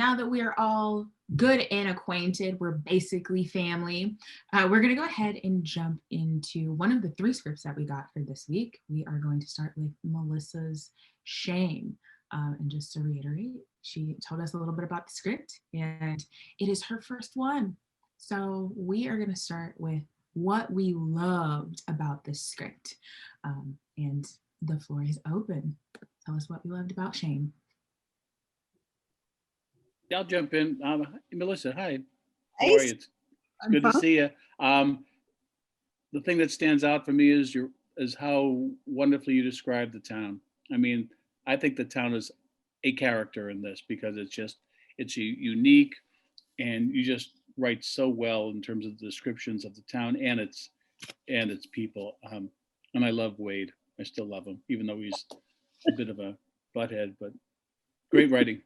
now that we are all good and acquainted, we're basically family, we're going to go ahead and jump into one of the 3 scripts that we got for this week. We are going to start with Melissa's Shame. And just to reiterate, she told us a little bit about the script, and it is her first one. So we are going to start with what we loved about this script. And the floor is open. Tell us what you loved about Shame. I'll jump in. Melissa, hi. How are you? It's good to see you. The thing that stands out for me is how wonderfully you describe the town. I mean, I think the town is a character in this because it's unique, and you just write so well in terms of the descriptions of the town and its people. And I love Wade. I still love him, even though he's a bit of a butthead, but great writing.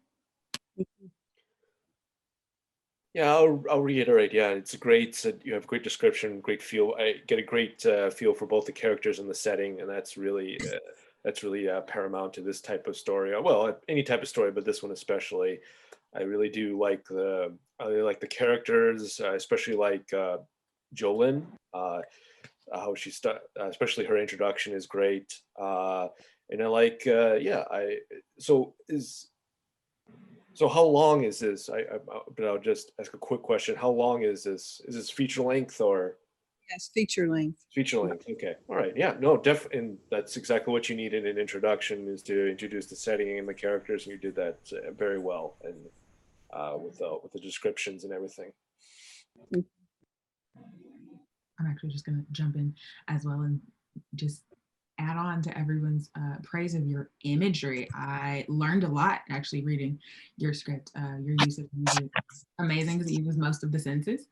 Yeah, I'll reiterate. Yeah, it's great. You have great description, great feel. I get a great feel for both the characters and the setting, and that's really paramount to this type of story. Well, any type of story, but this one especially. I really do like the characters, especially like Jolene. How she especially her introduction is great, and I like So how long is this? But I'll just ask a quick question. How long is this? Is this feature length or? Yes, feature length. Feature length. Okay. All right. Yeah. No. And that's exactly what you need in an introduction, is to introduce the setting and the characters, and you did that very well, and with the descriptions and everything. I'm actually just going to jump in as well and just add on to everyone's praise of your imagery. I learned a lot actually reading your script. Your use of music is amazing because it uses most of the senses.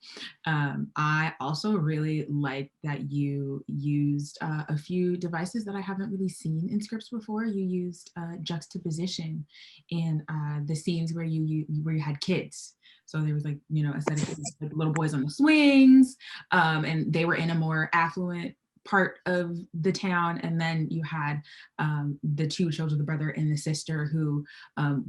I also really like that you used a few devices that I haven't really seen in scripts before. You used juxtaposition in the scenes where you had kids. So there was a set of like little boys on the swings, and they were in a more affluent part of the town, and then you had the 2 children, the brother and the sister, who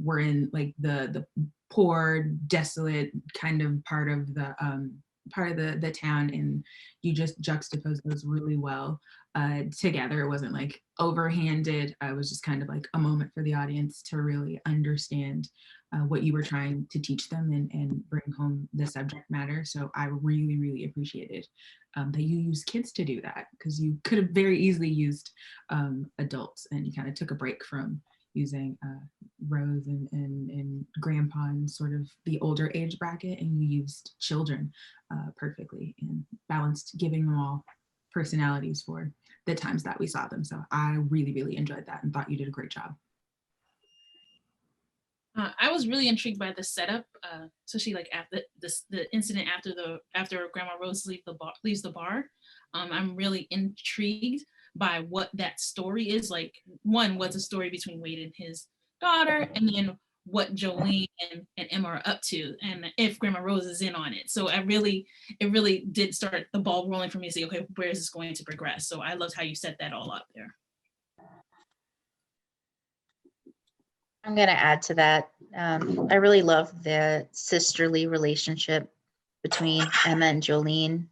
were in like the poor, desolate kind of part of the town, and you just juxtaposed those really well together. It wasn't like overhanded. It was just kind of like a moment for the audience to really understand what you were trying to teach them and bring home the subject matter. So I really, really appreciated that you used kids to do that, because you could have very easily used adults, and you kind of took a break from using Rose and Grandpa and sort of the older age bracket, and you used children perfectly and balanced, giving them all personalities for the times that we saw them. So I really, really enjoyed that and thought you did a great job. I was really intrigued by the setup, especially like after the incident after Grandma Rose leaves the bar. I'm really intrigued by what that story is. Like, one, what's a story between Wade and his daughter, and then what Jolene and Emma are up to, and if Grandma Rose is in on it. So it really did start the ball rolling for me to say, okay, where is this going to progress? So I loved how you set that all up there. I'm going to add to that. I really love the sisterly relationship between Emma and Jolene,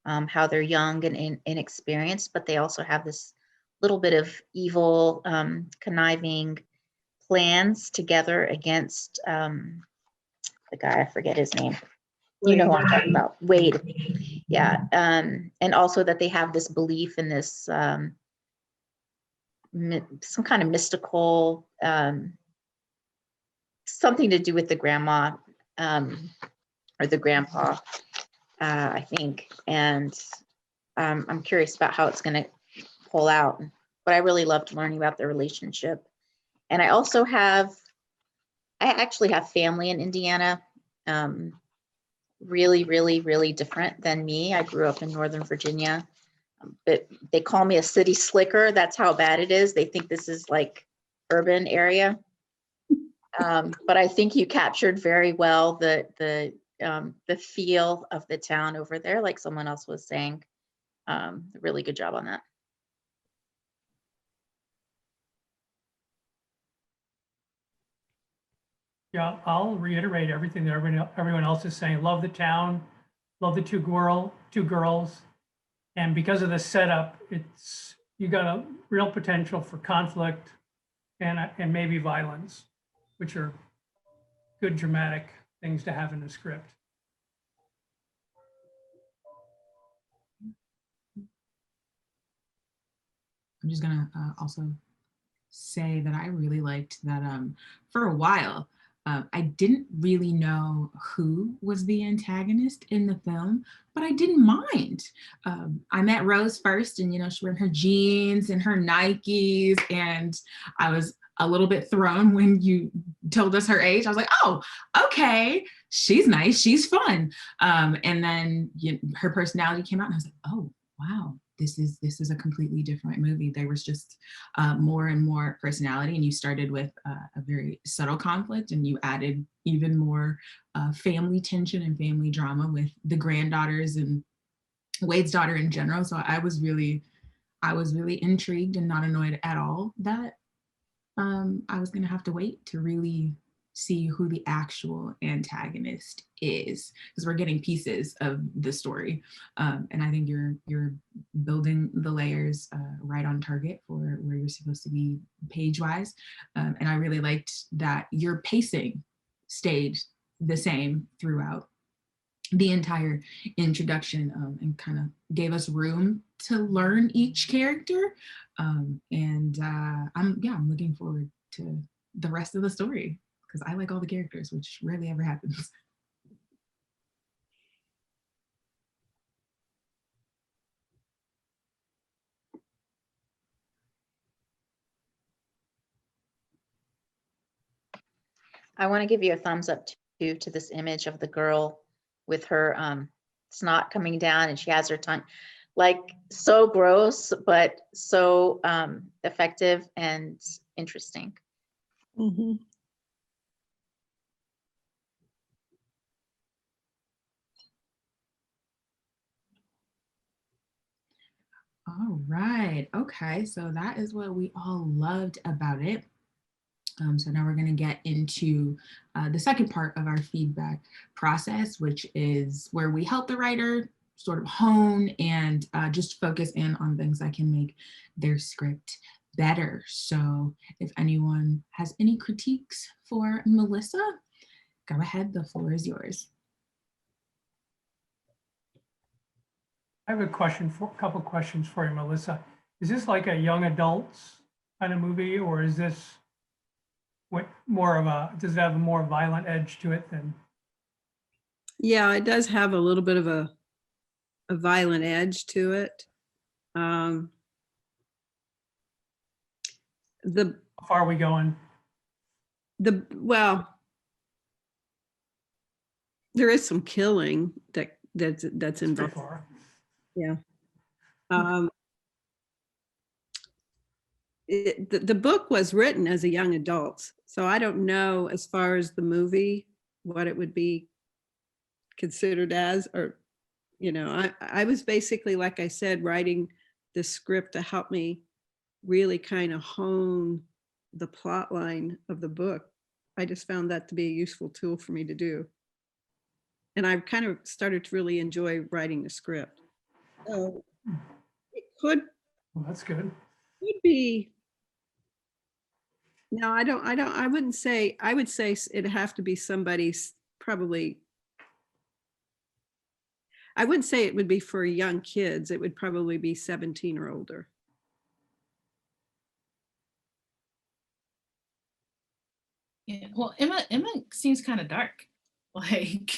how they're young and inexperienced, but they also have this little bit of evil, conniving plans together against the guy, I forget his name. You know who I'm talking about, Wade. Yeah. And also that they have this belief in this, some kind of mystical, something to do with the grandma or the grandpa, I think. And I'm curious about how it's going to pull out. But I really loved learning about their relationship. And I actually have family in Indiana, really, really, really different than me. I grew up in Northern Virginia, but they call me a city slicker. That's how bad it is. They think this is like urban area. But I think you captured very well the feel of the town over there, like someone else was saying. Really good job on that. Yeah, I'll reiterate everything that everyone else is saying. Love the town, love the two girls. And because of the setup, you got a real potential for conflict and maybe violence, which are good dramatic things to have in the script. I'm just gonna also say that I really liked that for a while, I didn't really know who was the antagonist in the film, but I didn't mind. I met Rose first, and she's wearing her jeans and her Nikes, and I was a little bit thrown when you told us her age. I was like, oh, okay, she's nice, she's fun. And then her personality came out, and I was like, oh, wow. This is a completely different movie. There was just more and more personality, and you started with a very subtle conflict, and you added even more family tension and family drama with the granddaughters and Wade's daughter in general. So I was really intrigued and not annoyed at all that I was going to have to wait to really see who the actual antagonist is, because we're getting pieces of the story, and I think you're building the layers right on target for where you're supposed to be page wise, and I really liked that your pacing stayed the same throughout the entire introduction, and kind of gave us room to learn each character, and I'm looking forward to the rest of the story, because I like all the characters, which rarely ever happens. I want to give you a thumbs up too to this image of the girl with her snot coming down, and she has her tongue, like, so gross, but so effective and interesting. Mhm. All right. Okay. So that is what we all loved about it. So now we're going to get into the second part of our feedback process, which is where we help the writer sort of hone and just focus in on things that can make their script better. So if anyone has any critiques for Melissa, go ahead. The floor is yours. I have a couple questions for you, Melissa. Is this like a young adults kind of movie, or is this does it have a more violent edge to it than? Yeah, it does have a little bit of a violent edge to it. The How far are we going? well, there is some killing that's Pretty involved. far. Yeah. The book was written as a young adult, so I don't know as far as the movie what it would be considered as, or I was basically, like I said, writing the script to help me really kind of hone the plot line of the book. I just found that to be a useful tool for me to do, and I've kind of started to really enjoy writing the script. So it could Well, that's good. be. No, I wouldn't say, I would say it'd have to be somebody's probably, I wouldn't say it would be for young kids. It would probably be 17 or older. Yeah. Well, Emma seems kind of dark. Like,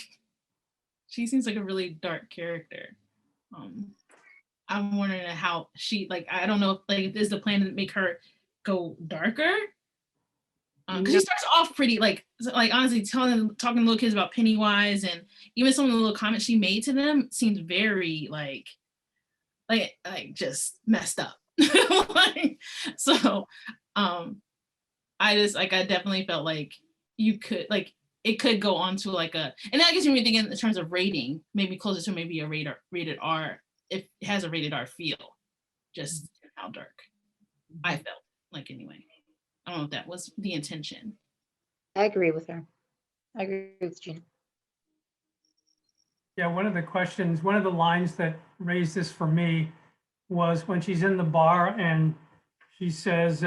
she seems like a really dark character. I'm wondering how she, like, I don't know if, like, if this is the plan to make her go darker. Because she starts off pretty, like honestly, talking to little kids about Pennywise, and even some of the little comments she made to them seemed very like just messed up. Like, so I definitely felt like you could, like, it could go on to like and that gets me thinking in terms of rating, maybe closer to maybe a rated R, if it has a rated R feel, just how dark I felt like anyway. I don't know if that was the intention. I agree with her. I agree with Gina. Yeah, one of the lines that raised this for me was when she's in the bar and she says,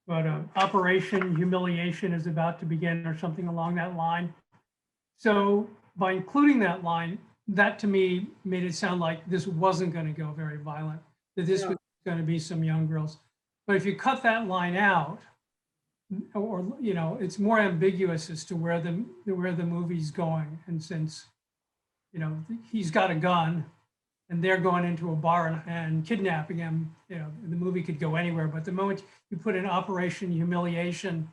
Operation Humiliation is about to begin, or something along that line. So by including that line, that to me made it sound like this wasn't going to go very violent, that this was going to be some young girls. But if you cut that line out, or it's more ambiguous as to where the movie's going. And since he's got a gun and they're going into a bar and kidnapping him, the movie could go anywhere. But the moment you put in Operation Humiliation,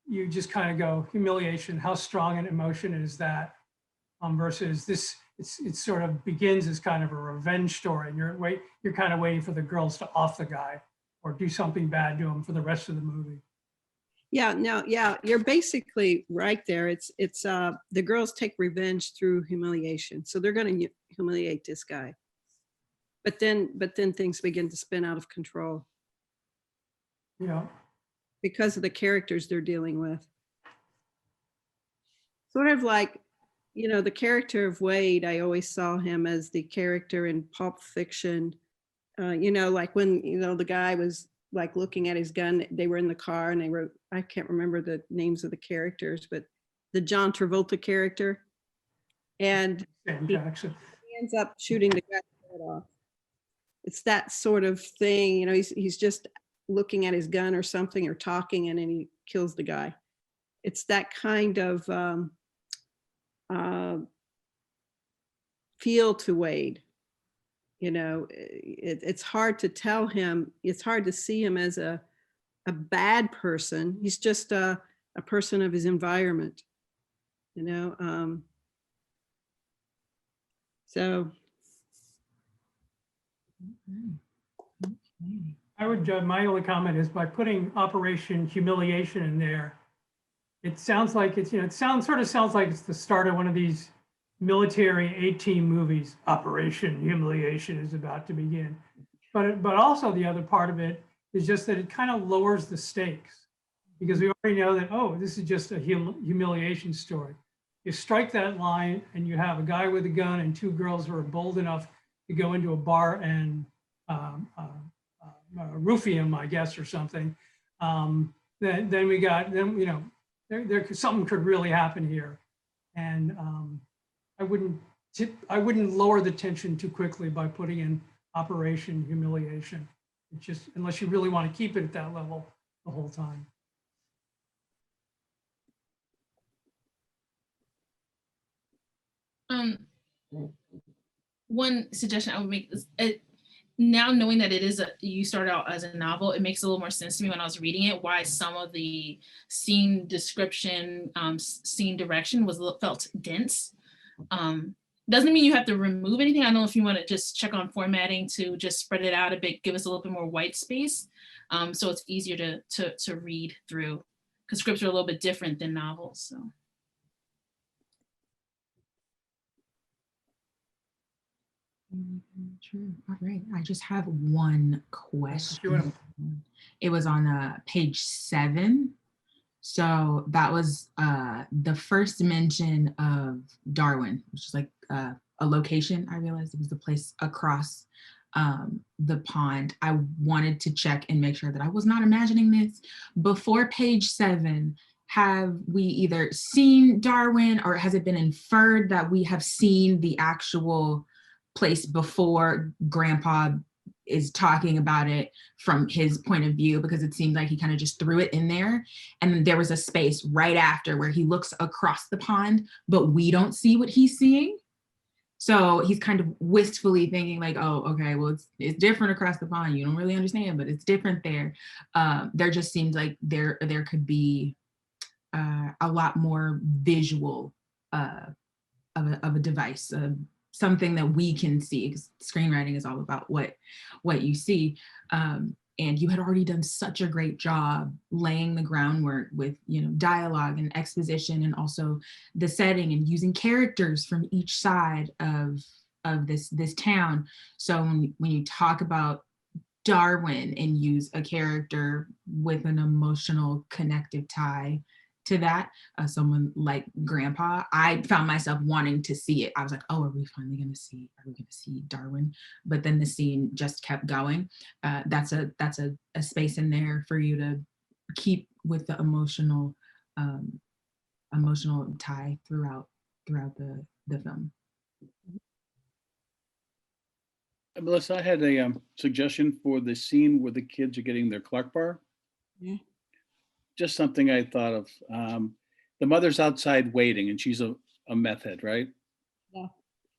you just kind of go, humiliation, how strong an emotion is that? Versus this, it sort of begins as kind of a revenge story. And you're kind of waiting for the girls to off the guy or do something bad to him for the rest of the movie. Yeah, no, yeah, you're basically right there. It's the girls take revenge through humiliation. So they're going to humiliate this guy. But then things begin to spin out of control. Yeah. Because of the characters they're dealing with. Sort of like, the character of Wade, I always saw him as the character in Pulp Fiction. Like when, the guy was like looking at his gun, they were in the car and they wrote, I can't remember the names of the characters, but the John Travolta character. And he ends up shooting the guy's head off. It's that sort of thing, he's just looking at his gun or something or talking and then he kills the guy. It's that kind of feel to Wade. It's hard to tell him, it's hard to see him as a bad person. He's just a person of his environment, so. I would, my only comment is by putting Operation Humiliation in there, it sounds like it's, it sort of sounds like it's the start of one of these military A-team movies. Operation Humiliation is about to begin. But also the other part of it is just that it kind of lowers the stakes because we already know that, this is just a humiliation story. You strike that line and you have a guy with a gun and two girls who are bold enough to go into a bar and roofie him, I guess, or something. Then there something could really happen here. And I wouldn't lower the tension too quickly by putting in Operation Humiliation. It's just, unless you really want to keep it at that level the whole time. One suggestion I would make is, now knowing that you started out as a novel, it makes a little more sense to me when I was reading it, why some of the scene description, scene direction felt dense. Doesn't mean you have to remove anything. I don't know if you want to just check on formatting to just spread it out a bit, give us a little bit more white space. So it's easier to read through, because scripts are a little bit different than novels. So. True. All right. I just have one question. It was on page 7. So that was the first mention of Darwin, which is like a location. I realized it was the place across the pond. I wanted to check and make sure that I was not imagining this. Before page 7, have we either seen Darwin or has it been inferred that we have seen the actual place before Grandpa is talking about it from his point of view, because it seemed like he kind of just threw it in there. And then there was a space right after where he looks across the pond, but we don't see what he's seeing. So he's kind of wistfully thinking like, oh, okay, well, it's different across the pond. You don't really understand, but it's different there. There just seems like there could be a lot more visual of a device, something that we can see, because screenwriting is all about what you see. And you had already done such a great job laying the groundwork with, dialogue and exposition, and also the setting and using characters from each side of this town. So when you talk about Darwin and use a character with an emotional connective tie to that, someone like Grandpa, I found myself wanting to see it. I was like, oh, are we going to see Darwin? But then the scene just kept going. That's a space in there for you to keep with the emotional tie throughout the film. Melissa, I had a suggestion for the scene where the kids are getting their Clark bar. Yeah. Just something I thought of. The mother's outside waiting, and she's a meth head, right? Yeah.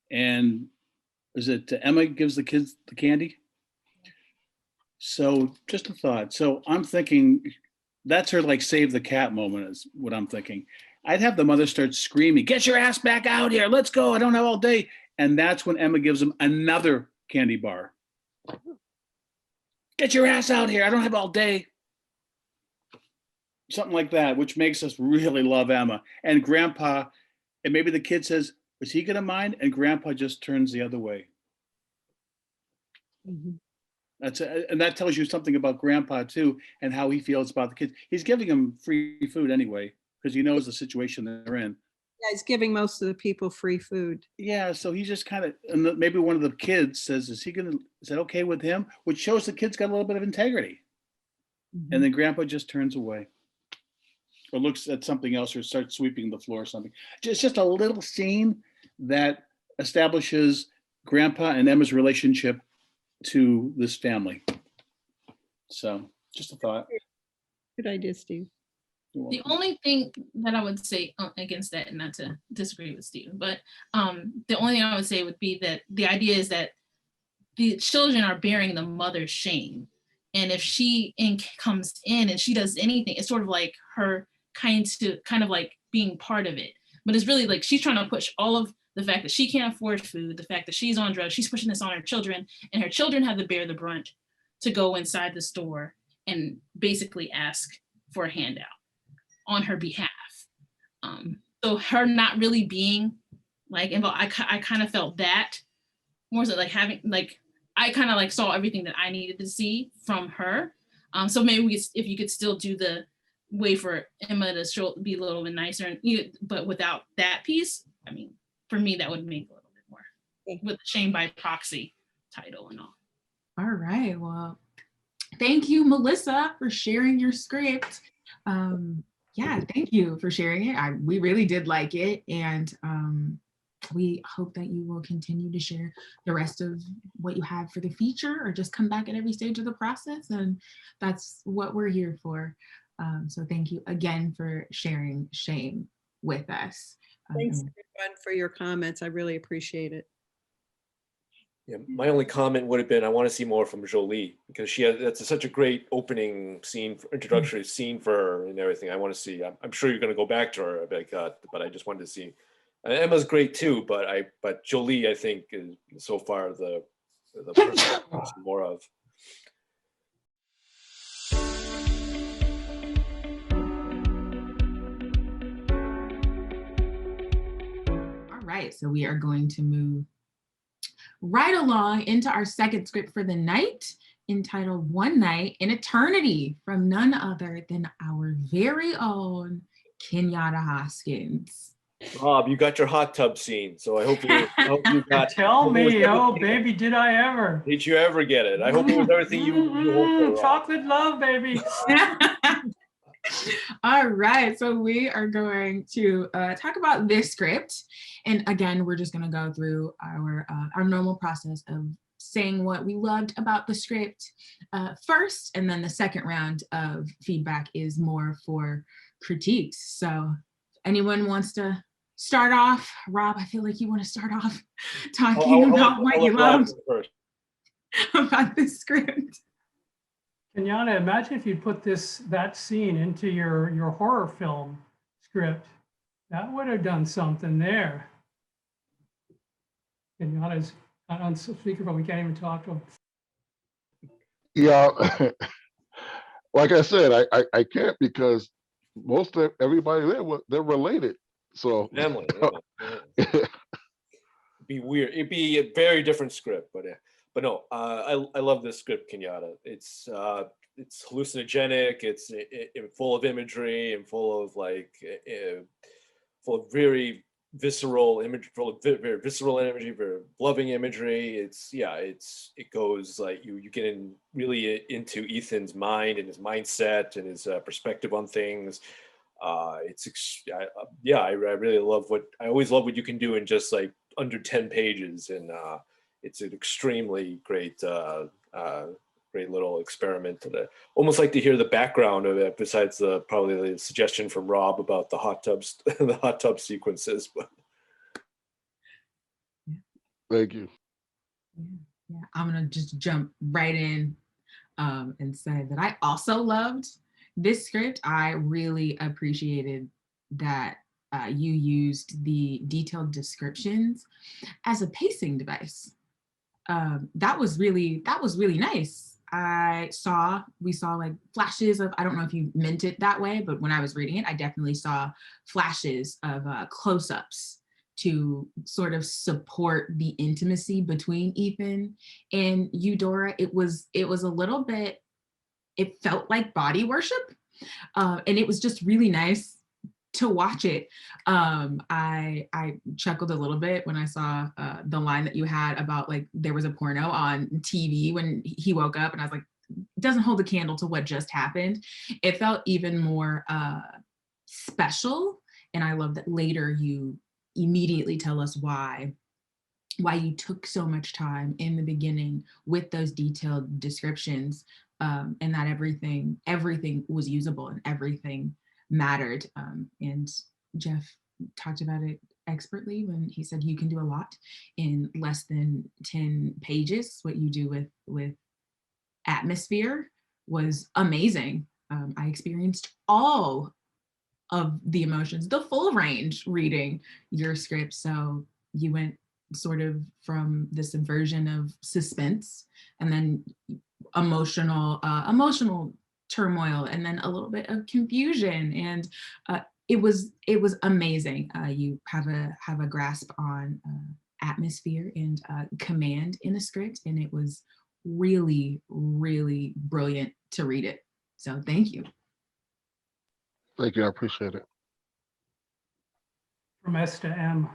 And is it Emma gives the kids the candy? So just a thought. So I'm thinking that's her like save the cat moment is what I'm thinking. I'd have the mother start screaming, "Get your ass back out here. Let's go. I don't have all day." And that's when Emma gives them another candy bar. "Get your ass out here. I don't have all day." Something like that, which makes us really love Emma. And Grandpa, and maybe the kid says, "Is he gonna mind?" And Grandpa just turns the other way. Mhm. And that tells you something about Grandpa too, and how he feels about the kids. He's giving them free food anyway, because he knows the situation they're in. Yeah, he's giving most of the people free food. Yeah, so he's just kind of, and maybe one of the kids says, is that okay with him? Which shows the kid's got a little bit of integrity. Mhm. And then Grandpa just turns away. Or looks at something else or starts sweeping the floor or something. It's just a little scene that establishes Grandpa and Emma's relationship to this family. So just a thought. Good idea, Steve. The only thing that I would say against that, and not to disagree with Steve, but the only thing I would say would be that the idea is that the children are bearing the mother's shame. And if she comes in and she does anything, it's sort of like her kind of like being part of it. But it's really like she's trying to push all of the fact that she can't afford food, the fact that she's on drugs, she's pushing this on her children, and her children have to bear the brunt to go inside the store and basically ask for a handout on her behalf. So her not really being like involved, I kind of felt that more so like having like, I kind of like saw everything that I needed to see from her. So maybe if you could still do the way for Emma to be a little bit nicer, but without that piece, I mean, for me, that would make a little bit more with the shame by proxy title and all. All right, well, thank you, Melissa, for sharing your script. Yeah, thank you for sharing it. We really did like it, and we hope that you will continue to share the rest of what you have for the feature, or just come back at every stage of the process, and that's what we're here for. So thank you again for sharing shame with us. Thanks everyone for your comments. I really appreciate it. Yeah, my only comment would have been I want to see more from Jolie, because that's such a great opening scene, introductory scene for her and everything. I want to see. I'm sure you're going to go back to her, but I just wanted to see. Emma's great too, but Jolie, I think, is so far the person I want to see more of. All right, so we are going to move right along into our second script for the night, entitled One Night in Eternity, from none other than our very own Kenyatta Hoskins. Rob, you got your hot tub scene, so I hope you got. Tell me, oh baby, did I ever? Did you ever get it? I hope it was everything you hoped for. Chocolate love, baby. All right, so we are going to talk about this script, and again, we're just going to go through our normal process of saying what we loved about the script first, and then the second round of feedback is more for critiques. So, if anyone wants to start off, Rob, I feel like you want to start off talking about what you loved about this script. Kenyatta, imagine if you'd put that scene into your horror film script. That would have done something there. Kenyatta's not on speakerphone. We can't even talk to him. Yeah, like I said, I can't, because most of everybody there, they're related. So Emily, it'd be weird. It'd be a very different script, but but no, I love this script, Kenyatta. It's hallucinogenic. It's full of imagery and full of like full of very visceral image, full of very visceral imagery, very loving imagery. It goes like you get in really into Ethan's mind and his mindset and his perspective on things. I really love I always love what you can do in just like under 10 pages, and it's an extremely great great little experiment. And I almost like to hear the background of it, besides probably the suggestion from Rob about the hot tubs, the hot tub sequences. But Thank you. Yeah, I'm gonna just jump right in and say that I also loved this script. I really appreciated that you used the detailed descriptions as a pacing device. That was really nice. We saw like flashes of, I don't know if you meant it that way, but when I was reading it, I definitely saw flashes of close-ups to sort of support the intimacy between Ethan and Eudora. It was a little bit, it felt like body worship. And it was just really nice to watch it. I chuckled a little bit when I saw the line that you had about like there was a porno on TV when he woke up, and I was like, it doesn't hold a candle to what just happened. It felt even more special, and I love that later you immediately tell us why you took so much time in the beginning with those detailed descriptions, and that everything was usable and everything mattered. And Jeff talked about it expertly when he said you can do a lot in less than 10 pages. What you do with atmosphere was amazing. I experienced all of the emotions, the full range reading your script. So you went sort of from the subversion of suspense, and then emotional turmoil, and then a little bit of confusion, and it was amazing. You have a grasp on atmosphere and command in a script, and it was really brilliant to read it. So thank you. Thank you. I appreciate it. From S to M.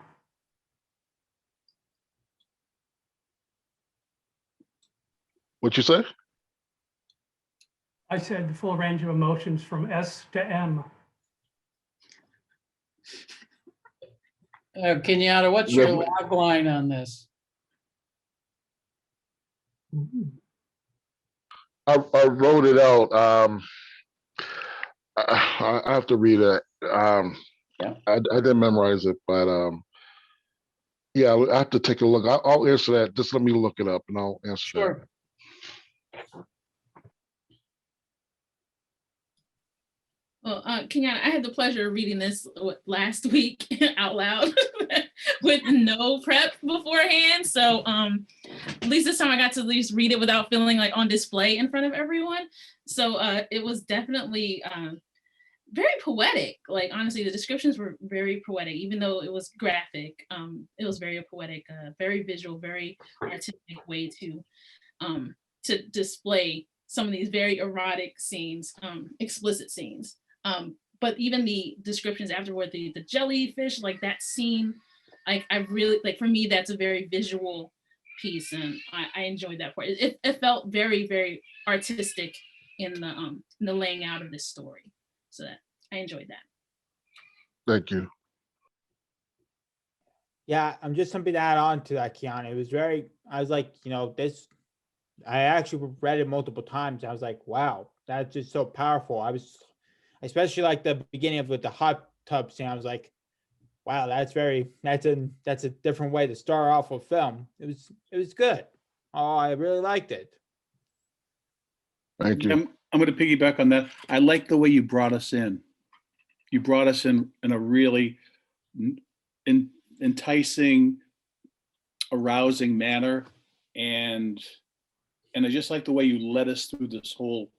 What you say? I said the full range of emotions from S to M. Kenyatta, what's your log line on this? I wrote it out. I have to read it. Yeah. I didn't memorize it, but yeah, I have to take a look. I'll answer that. Just let me look it up, and I'll answer Sure. that. Well, Kenyatta, I had the pleasure of reading this last week out loud with no prep beforehand. So at least this time I got to at least read it without feeling like on display in front of everyone. So it was definitely very poetic. Like, honestly, the descriptions were very poetic, even though it was graphic. It was very poetic, very visual, very artistic way to display some of these very erotic scenes, explicit scenes. But even the descriptions afterward, the jellyfish, like that scene, I really, like, for me, that's a very visual piece, and I enjoyed that part. It felt very artistic in the laying out of this story. So that I enjoyed that. Thank you. Yeah, I'm just something to add on to that, Kiana. It was I was like, this, I actually read it multiple times. I was like, wow, that's just so powerful. Especially like the beginning of with the hot tub scene. I was like, wow, that's a different way to start off a film. It was good. Oh, I really liked it. Thank you. I'm going to piggyback on that. I like the way you brought us in. You brought us in a really enticing, arousing manner, and I just like the way you led us through this whole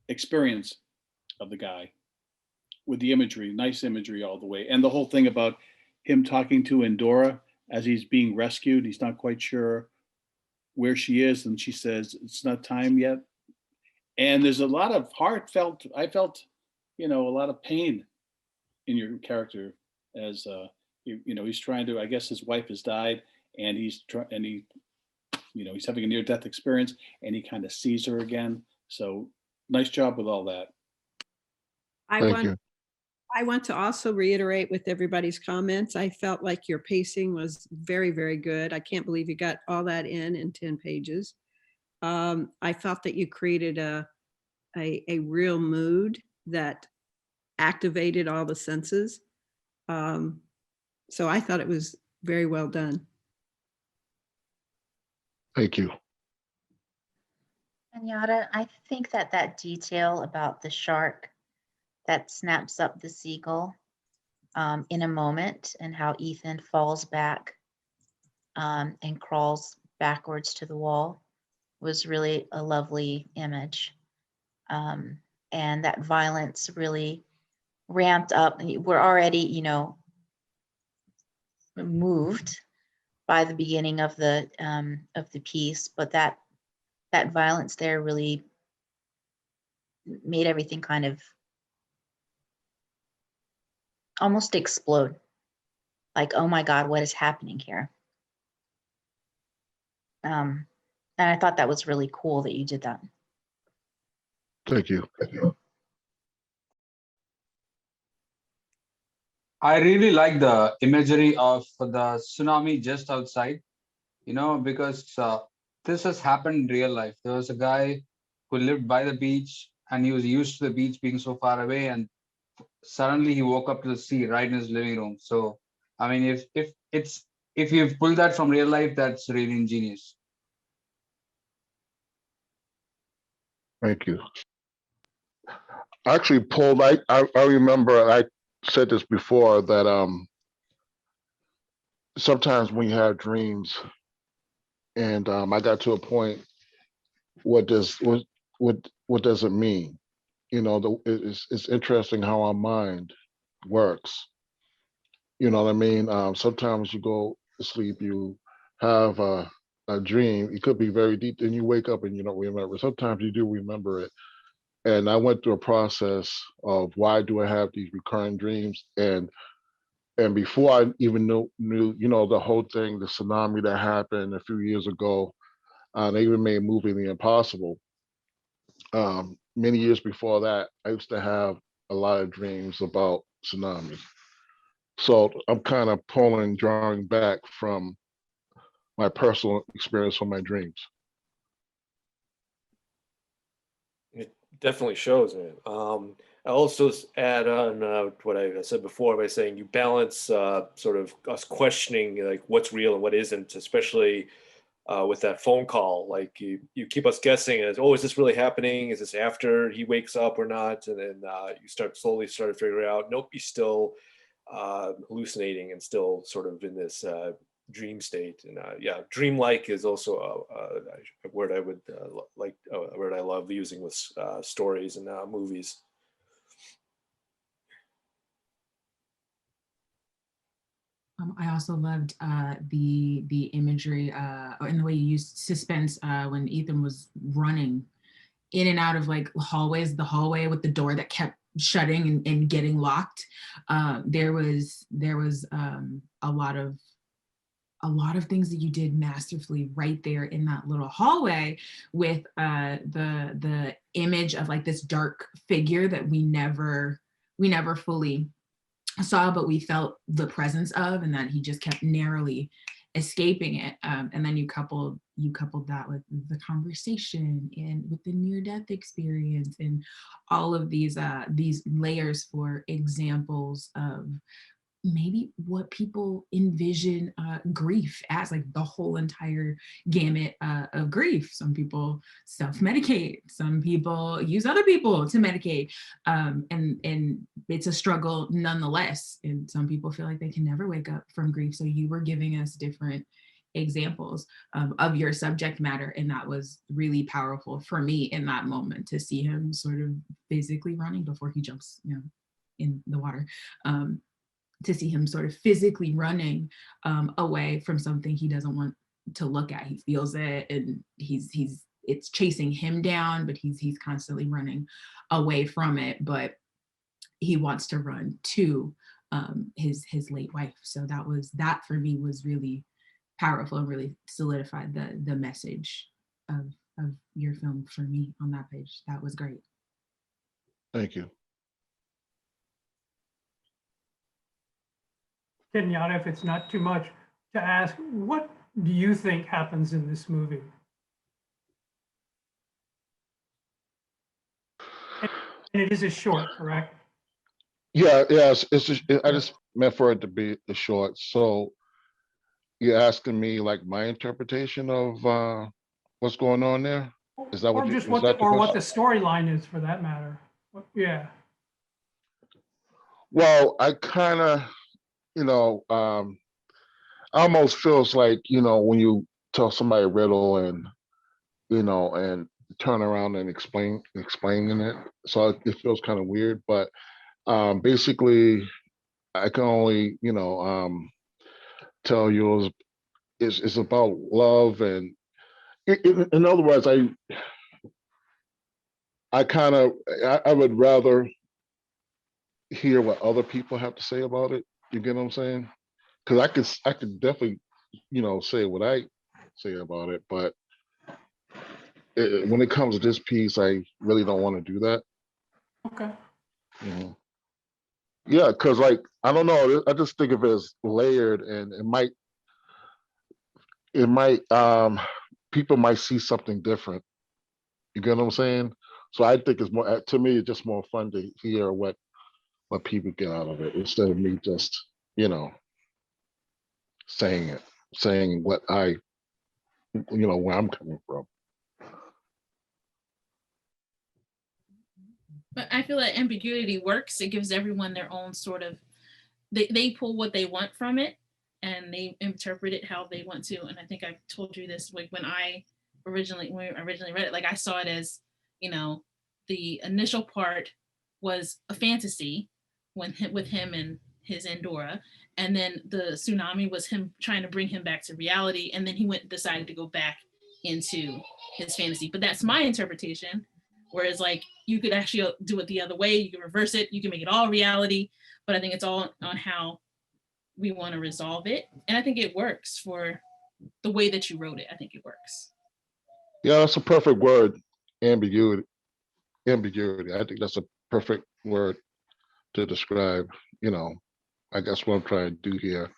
experience of the guy with the imagery, nice imagery all the way, and the whole thing about him talking to Endora as he's being rescued. He's not quite sure where she is, and she says, it's not time yet. And there's a lot of I felt, a lot of pain in your character as, he's trying to, I guess his wife has died, and he's having a near-death experience, and he kind of sees her again. So nice job with all that. Thank you. I want to also reiterate with everybody's comments. I felt like your pacing was very, very good. I can't believe you got all that in 10 pages. I felt that you created a real mood that activated all the senses. So I thought it was very well done. Thank you. And Yada, I think that detail about the shark that snaps up the seagull in a moment, and how Ethan falls back and crawls backwards to the wall, was really a lovely image. And that violence really ramped up. We're already, moved by the beginning of the piece, but that violence there really made everything kind of almost explode. Like, oh my God, what is happening here? And I thought that was really cool that you did that. Thank you. I really like the imagery of the tsunami just outside, because this has happened in real life. There was a guy who lived by the beach, and he was used to the beach being so far away, and suddenly he woke up to the sea right in his living room. So, I mean, if you've pulled that from real life, that's really ingenious. Thank you. Actually, Paul, I remember I said this before, that sometimes when you have dreams, and I got to a point, what does it mean? It's interesting how our mind works. You know what I mean? Sometimes you go to sleep, you have a dream. It could be very deep, and you wake up and you don't remember. Sometimes you do remember it. And I went through a process of, why do I have these recurring dreams? And before I even knew, the whole thing, the tsunami that happened a few years ago, they even made a movie, The Impossible. Many years before that, I used to have a lot of dreams about tsunamis. So I'm kind of drawing back from my personal experience from my dreams. It definitely shows it. I also add on what I said before by saying you balance sort of us questioning like what's real and what isn't, especially with that phone call. Like you keep us guessing as, oh, is this really happening? Is this after he wakes up or not? And then you slowly start to figure out, nope, he's still hallucinating and still sort of in this dream state. And yeah, dreamlike is also a word I would like, a word I love using with stories and movies. I also loved the imagery and the way you used suspense when Ethan was running in and out of like hallways, the hallway with the door that kept shutting and getting locked. There was a lot of things that you did masterfully right there in that little hallway, with the image of like this dark figure that we never fully saw, but we felt the presence of, and that he just kept narrowly escaping it. And then you coupled that with the conversation and with the near-death experience, and all of these layers for examples of maybe what people envision grief as, like the whole entire gamut of grief. Some people self-medicate, some people use other people to medicate, and it's a struggle nonetheless, and some people feel like they can never wake up from grief. So you were giving us different examples of your subject matter, and that was really powerful for me in that moment, to see him sort of physically running before he jumps in the water. To see him sort of physically running away from something he doesn't want to look at. He feels it, and it's chasing him down, but he's constantly running away from it. But he wants to run to his late wife. So that for me was really powerful and really solidified the message of your film for me on that page. That was great. Thank you. Kenyatta, if it's not too much to ask, what do you think happens in this movie? And it is a short, correct? Yeah, I just meant for it to be a short. So you're asking me like my interpretation of what's going on there? Is that Or what you, just is what that the what the question? storyline is for that matter? Yeah. Well, I kind of, almost feels like, when you tell somebody a riddle and turn around and explaining it. So it feels kind of weird, but basically I can only, tell you it's about love. And in other words, I would rather hear what other people have to say about it. You get what I'm saying? Because I could definitely, say what I say about it, but when it comes to this piece, I really don't want to do that. Okay. Yeah, because like I don't know, I just think of it as layered, and it might people might see something different. You get what I'm saying? So I think it's more, to me, it's just more fun to hear what people get out of it instead of me just, saying what where I'm coming from. But I feel that ambiguity works. It gives everyone their own sort of, they pull what they want from it and they interpret it how they want to. And I think I told you this, like when I originally read it, like I saw it as, the initial part was a fantasy with him and his Andorra. And then the tsunami was him trying to bring him back to reality. And then he decided to go back into his fantasy. But that's my interpretation. Whereas like you could actually do it the other way. You can reverse it. You can make it all reality. But I think it's all on how we want to resolve it. And I think it works for the way that you wrote it. I think it works. Yeah, that's a perfect word. Ambiguity. I think that's a perfect word to describe, I guess what I'm trying to do here.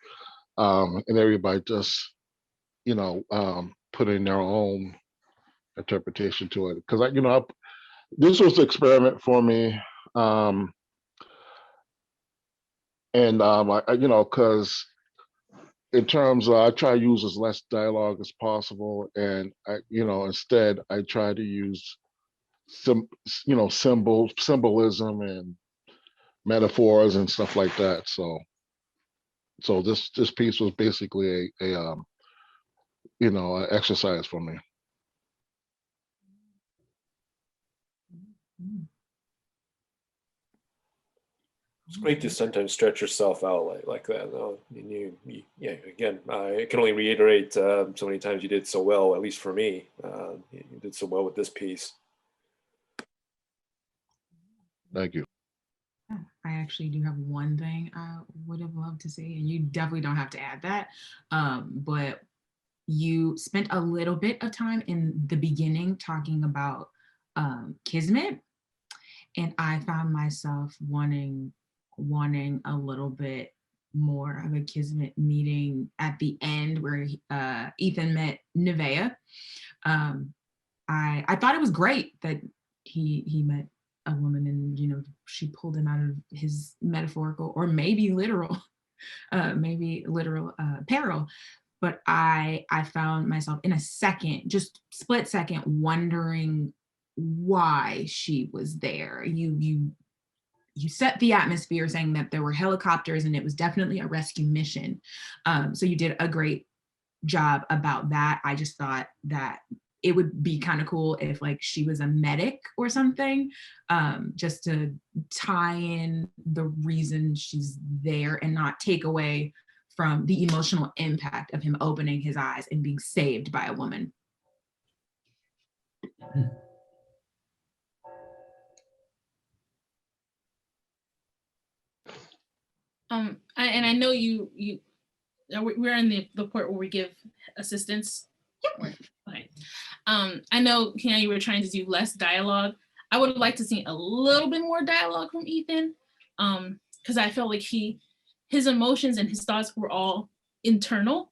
And everybody just, put in their own interpretation to it. Because this was an experiment for me. Because in terms of, I try to use as less dialogue as possible, and instead I try to use symbolism and metaphors and stuff like that. So this piece was basically an exercise for me. It's great to sometimes stretch yourself out like that. No, yeah. Again, I can only reiterate so many times you did so well. At least for me, you did so well with this piece. Thank you. I actually do have one thing I would have loved to say, and you definitely don't have to add that. But you spent a little bit of time in the beginning talking about kismet, and I found myself wanting a little bit more of a kismet meeting at the end where Ethan met Nevaeh. I thought it was great that he met a woman and she pulled him out of his metaphorical or maybe literal peril. But I found myself in a second, just split second, wondering why she was there. You set the atmosphere saying that there were helicopters and it was definitely a rescue mission. So you did a great job about that. I just thought that it would be kind of cool if like she was a medic or something, just to tie in the reason she's there and not take away from the emotional impact of him opening his eyes and being saved by a woman. I know we're in the part where we give assistance. Yep. Okay. I know, Keanu, you were trying to do less dialogue. I would have liked to see a little bit more dialogue from Ethan, because I felt like his emotions and his thoughts were all internal.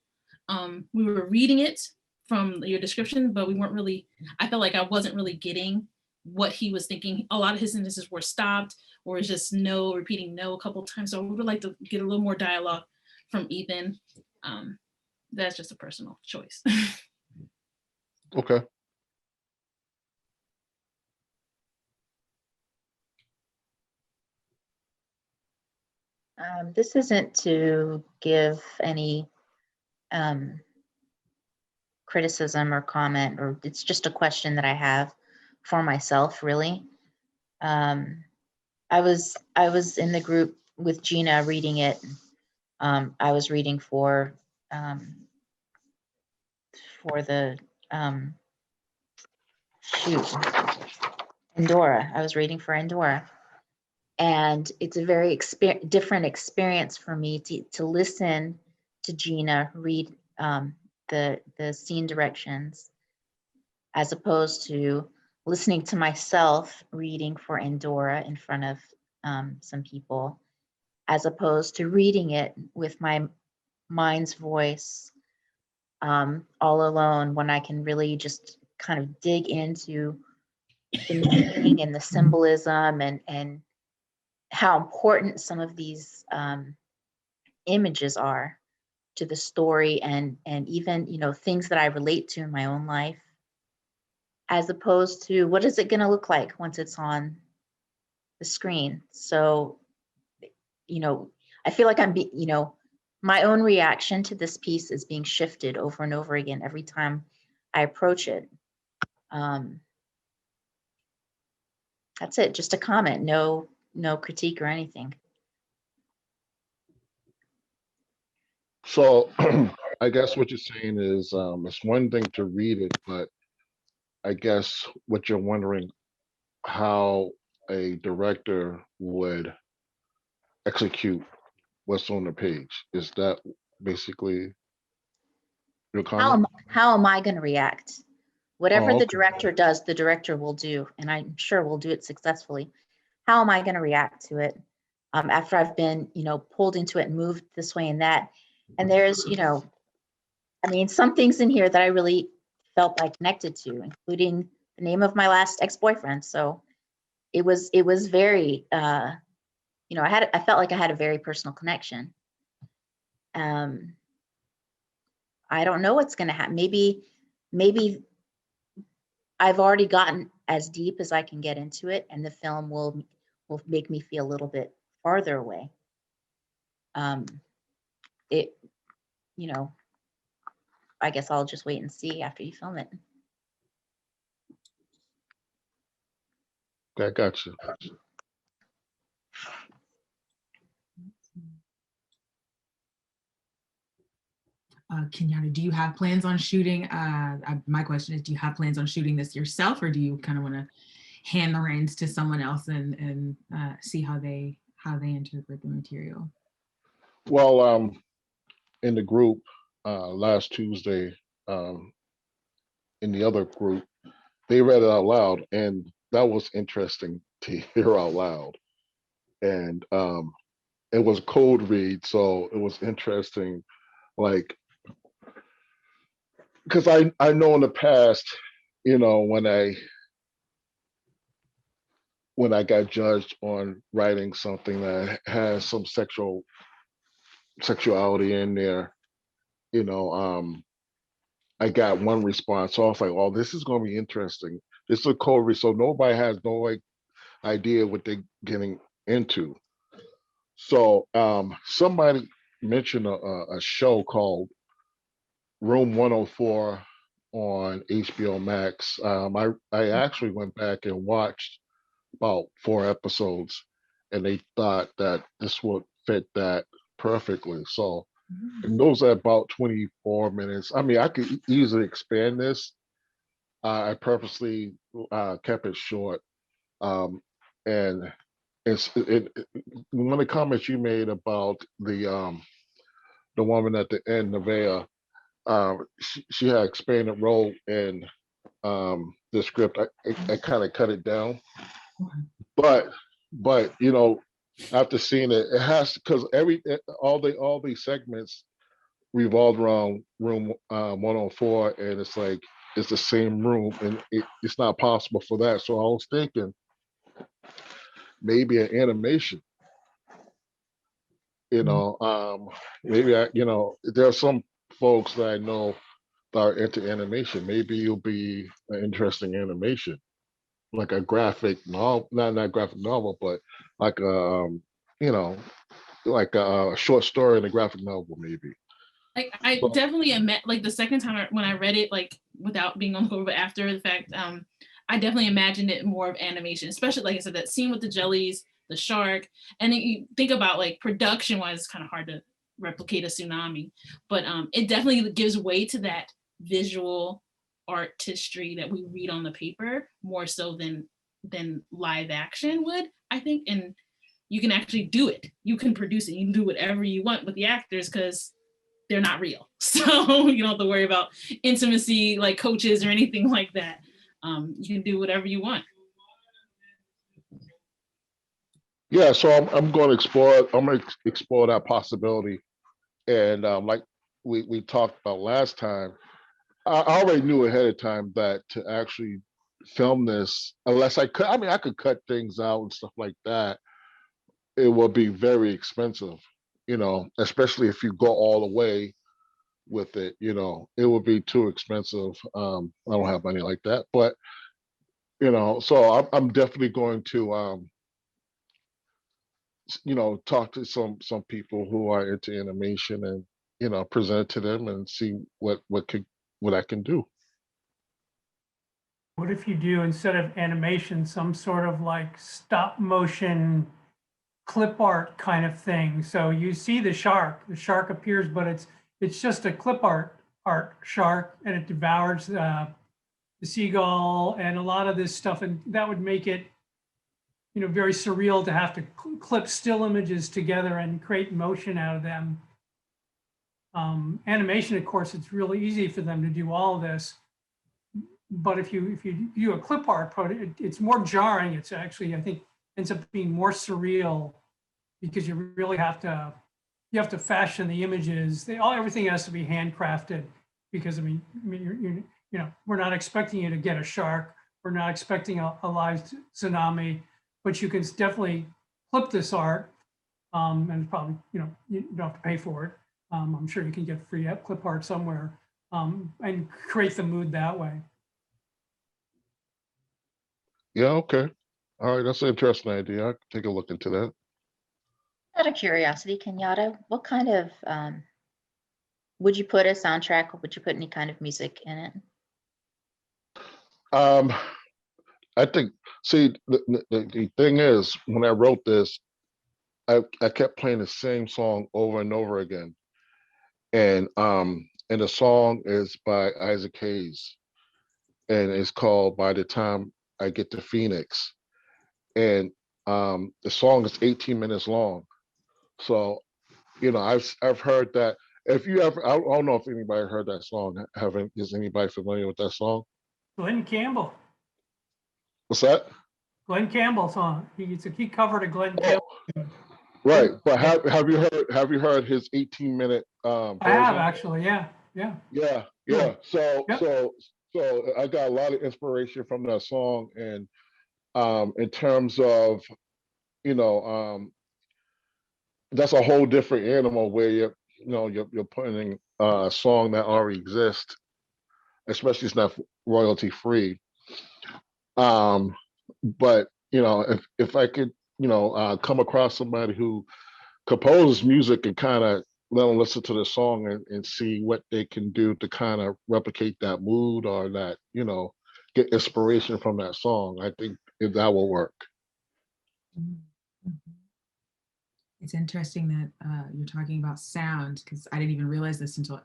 We were reading it from your description, but we weren't really, I felt like I wasn't really getting what he was thinking. A lot of his sentences were stopped or just no, repeating no a couple of times. So we would like to get a little more dialogue from Ethan. That's just a personal choice. Okay. This isn't to give any criticism or comment, or it's just a question that I have for myself, really. I was in the group with Gina reading it. I was reading for the Endora. I was reading for Endora. And it's a very different experience for me to listen to Gina read the scene directions, as opposed to listening to myself reading for Endora in front of some people, as opposed to reading it with my mind's voice all alone, when I can really just kind of dig into the meaning and the symbolism and how important some of these images are to the story, and even, you know, things that I relate to in my own life, as opposed to what is it going to look like once it's on the screen. So, you know, I feel like my own reaction to this piece is being shifted over and over again every time I approach it. That's it, just a comment, no critique or anything. So I guess what you're saying is it's one thing to read it, but I guess what you're wondering how a director would execute what's on the page. Is that basically your comment? How am I going to react? Whatever Oh, the okay. director does, the director will do, and I'm sure will do it successfully. How am I going to react to it after I've been, you know, pulled into it and moved this way and that? And there's, you know, I mean, some things in here that I really felt like connected to, including the name of my last ex-boyfriend. So it was very, you know, I felt like I had a very personal connection. I don't know what's going to happen. Maybe I've already gotten as deep as I can get into it, and the film will make me feel a little bit farther away. You know, I guess I'll just wait and see after you film it. I got you. Kenyatta, do you have plans on shooting? My question is, do you have plans on shooting this yourself, or do you kind of want to hand the reins to someone else and see how they interpret the material? Well, in the group last Tuesday, in the other group, they read it out loud, and that was interesting to hear out loud. And it was code read, so it was interesting, like, because I know in the past, you know, when I got judged on writing something that has some sexuality in there, you know, I got one response. So I was like, oh, this is going to be interesting. This is a code read, so nobody has no idea what they're getting into. So somebody mentioned a show called Room 104 on HBO Max. I actually went back and watched about 4 episodes, and they thought that this would fit that perfectly. So And those are about 24 minutes. I mean, I could easily expand this. I purposely kept it short. And one of the comments you made about the woman at the end, Nevaeh, she had expanded role in the script. I kind of cut it down, but after seeing it, it has, because all these segments revolved around room 104, and it's like it's the same room, and it's not possible for that. So I was thinking maybe an animation. Maybe there are some folks that I know that are into animation. Maybe it'll be an interesting animation, like a graphic novel, not graphic novel, but like like a short story and a graphic novel, maybe. I definitely like the second time when I read it, like without being on the cover, but after the fact, I definitely imagined it more of animation, especially like I said, that scene with the jellies, the shark, and then you think about like production wise, it's kind of hard to replicate a tsunami, but it definitely gives way to that visual artistry that we read on the paper more so than live action would, I think. And you can actually do it. You can produce it. You can do whatever you want with the actors because they're not real. So you don't have to worry about intimacy like coaches or anything like that. You can do whatever you want. Yeah, so I'm going to explore. I'm going to explore that possibility, and like we talked about last time, I already knew ahead of time that to actually film this, unless I could, I mean, I could cut things out and stuff like that. It will be very expensive, especially if you go all the way with it. It would be too expensive. I don't have money like that, but so I'm definitely going to talk to some people who are into animation, and present it to them and see what I can do. What if you do, instead of animation, some sort of like stop motion clip art kind of thing? So you see the shark appears, but it's just a clip art shark, and it devours the seagull and a lot of this stuff, and that would make it very surreal to have to clip still images together and create motion out of them. Animation, of course, it's really easy for them to do all of this. But if you do a clip art project, it's more jarring. It's actually, I think, ends up being more surreal because you really have to fashion the images. Everything has to be handcrafted because we're not expecting you to get a shark. We're not expecting a live tsunami, but you can definitely clip this art, and probably you don't have to pay for it. I'm sure you can get free clip art somewhere, and create the mood that way. Yeah, okay. All right, that's an interesting idea. I can take a look into that. Out of curiosity, Kenyatta, what kind of would you put a soundtrack, or would you put any kind of music in it? I think, see, the thing is, when I wrote this, I kept playing the same song over and over again. And the song is by Isaac Hayes, and it's called By the Time I Get to Phoenix. And the song is 18 minutes long. So, I've heard that. If you ever, I don't know if anybody heard that song. Is anybody familiar with that song? Glenn Campbell. What's that? Glenn Campbell's song. He covered a Glenn Campbell. Right, but have you heard his 18-minute version? I have actually, yeah. Yeah. So I got a lot of inspiration from that song, and in terms of that's a whole different animal where you're putting a song that already exists, especially it's not royalty free. But if I could come across somebody who composes music and kind of let them listen to the song and see what they can do to kind of replicate that mood, or that get inspiration from that song, I think that will work. It's interesting that you're talking about sound, because I didn't even realize this until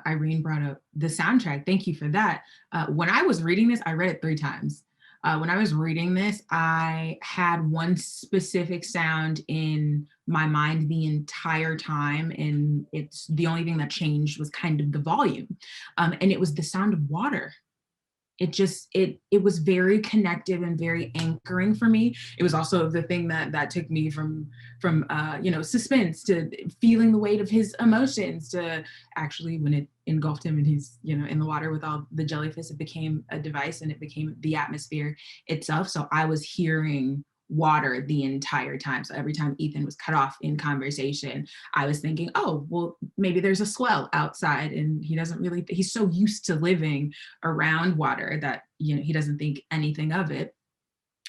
Irene brought up the soundtrack. Thank you for that. When I was reading this, I read it 3 times. When I was reading this, I had one specific sound in my mind the entire time, and it's the only thing that changed was kind of the volume, and it was the sound of water. It was very connective and very anchoring for me. It was also the thing that took me from suspense to feeling the weight of his emotions to actually when it engulfed him and he's in the water with all the jellyfish. It became a device and it became the atmosphere itself. So I was hearing water the entire time. So every time Ethan was cut off in conversation, I was thinking, oh, well, maybe there's a swell outside and he's so used to living around water that, he doesn't think anything of it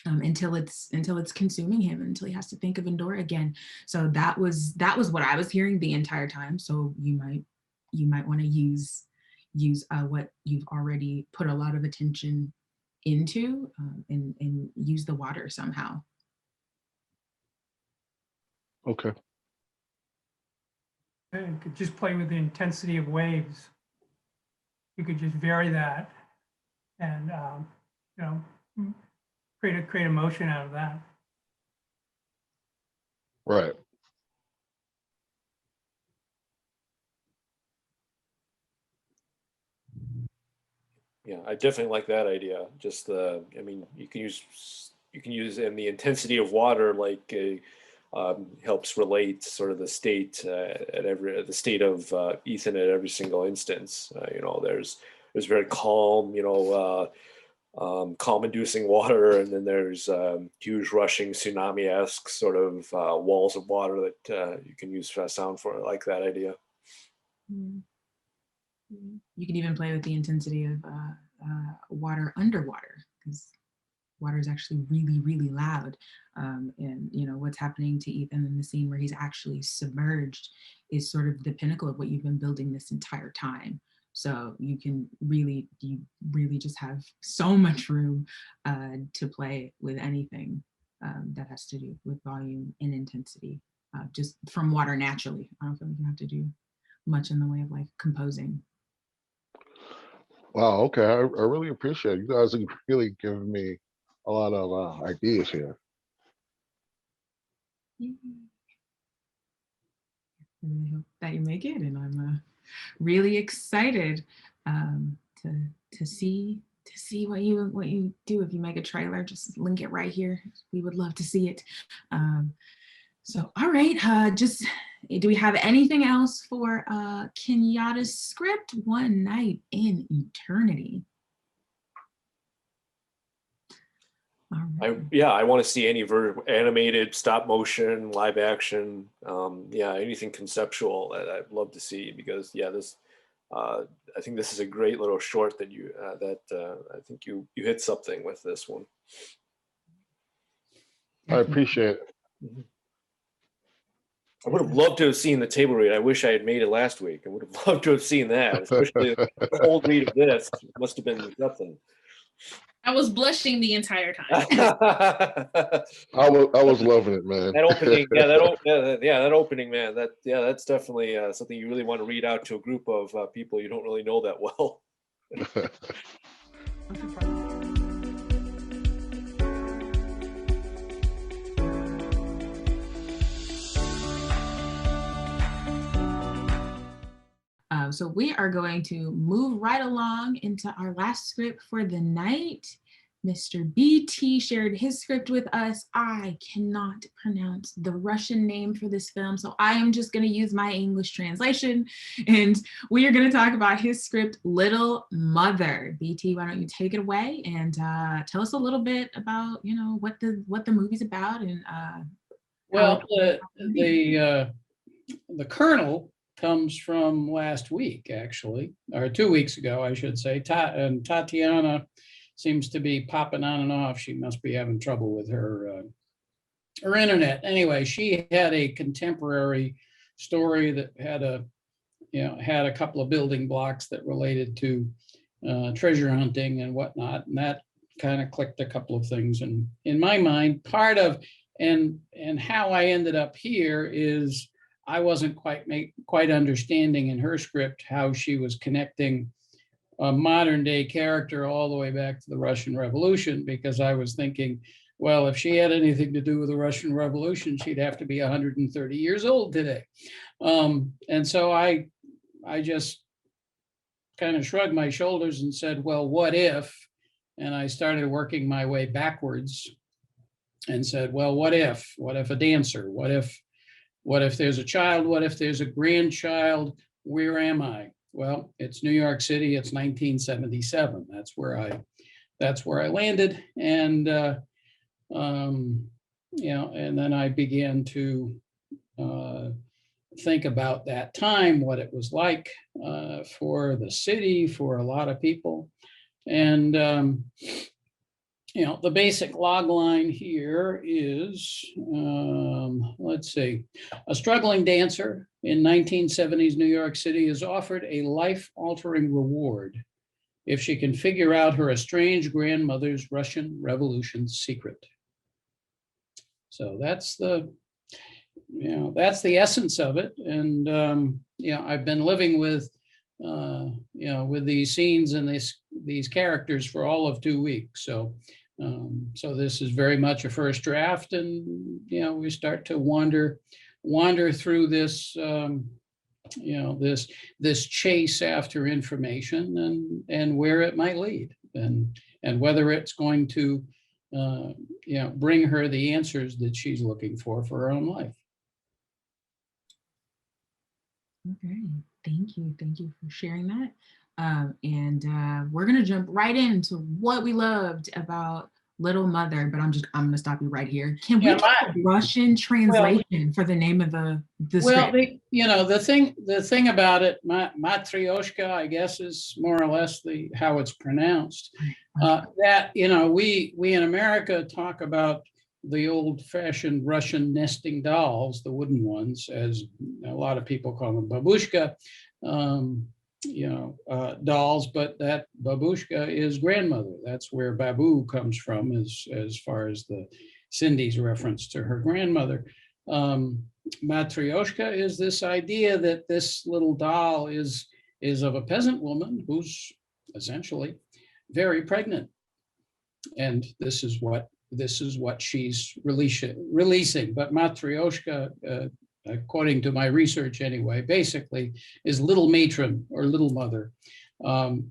until it's consuming him, until he has to think of Endora again. So that was what I was hearing the entire time. So you might want to use what you've already put a lot of attention into and use the water somehow. Okay. You could just play with the intensity of waves. You could just vary that and, create emotion out of that. Right. Yeah, I definitely like that idea. Just you can use in the intensity of water, like helps relate sort of the state the state of Ethan at every single instance. There's very calm, calm-inducing water, and then there's huge rushing tsunami-esque sort of walls of water that you can use for sound for. I like that idea. You can even play with the intensity of water underwater, because water is actually really, really loud. And what's happening to Ethan in the scene where he's actually submerged is sort of the pinnacle of what you've been building this entire time. So you really just have so much room to play with anything that has to do with volume and intensity, just from water naturally. I don't feel like you have to do much in the way of like composing. Wow. Okay. I really appreciate it. You guys are really giving me a lot of ideas here. I really hope that you make it, and I'm really excited to see what you do. If you make a trailer, just link it right here. We would love to see it. So, all right, do we have anything else for Kenyatta's script, One Night in Eternity? Right. I want to see any animated, stop motion, live action, anything conceptual that I'd love to see, because this I think this is a great little short that I think you hit something with this one. I appreciate it. I would have loved to have seen the table read. I wish I had made it last week. I would have loved to have seen that, especially the cold read of this. It must have been nothing. I was blushing the entire time. I was loving it, man. That opening, that opening, man. That's definitely something you really want to read out to a group of people you don't really know that well. So we are going to move right along into our last script for the night. Mr. BT shared his script with us. I cannot pronounce the Russian name for this film, so I am just going to use my English translation, and we are going to talk about his script, Little Mother. BT, why don't you take it away and tell us a little bit about, what the movie's about and. Well, the Colonel comes from last week, actually, or 2 weeks ago, I should say. And Tatiana seems to be popping on and off. She must be having trouble with her internet. Anyway, she had a contemporary story that had a couple of building blocks that related to treasure hunting and whatnot, and that kind of clicked a couple of things. And in my mind, part of and how I ended up here is I wasn't quite understanding in her script how she was connecting a modern day character all the way back to the Russian Revolution, because I was thinking, well, if she had anything to do with the Russian Revolution, she'd have to be 130 years old today. And so I just kind of shrugged my shoulders and said, well, what if? And I started working my way backwards and said, well, what if? What if a dancer? What if there's a child? What if there's a grandchild? Where am I? Well, it's New York City. It's 1977. That's where I landed. And and then I began to think about that time, what it was like for the city, for a lot of people. And the basic log line here is, let's see, a struggling dancer in 1970s New York City is offered a life-altering reward if she can figure out her estranged grandmother's Russian Revolution secret. So that's the essence of it. And I've been living with with these scenes and these characters for all of 2 weeks. So this is very much a first draft, and we start to wander through this this chase after information and where it might lead, and whether it's going to bring her the answers that she's looking for her own life. Okay, thank you for sharing that. And we're gonna jump right into what we loved about Little Mother, but I'm gonna stop you right here. Can we get a Russian translation for the name of the script? The thing about it, Matryoshka, I guess, is more or less how it's pronounced. That we in America talk about the old-fashioned Russian nesting dolls, the wooden ones, as a lot of people call them, babushka. Dolls, but that babushka is grandmother. That's where babu comes from, as far as the Cindy's reference to her grandmother. Matryoshka is this idea that this little doll is of a peasant woman who's essentially very pregnant, and this is what she's releasing. But Matryoshka, according to my research anyway, basically is little matron or little mother.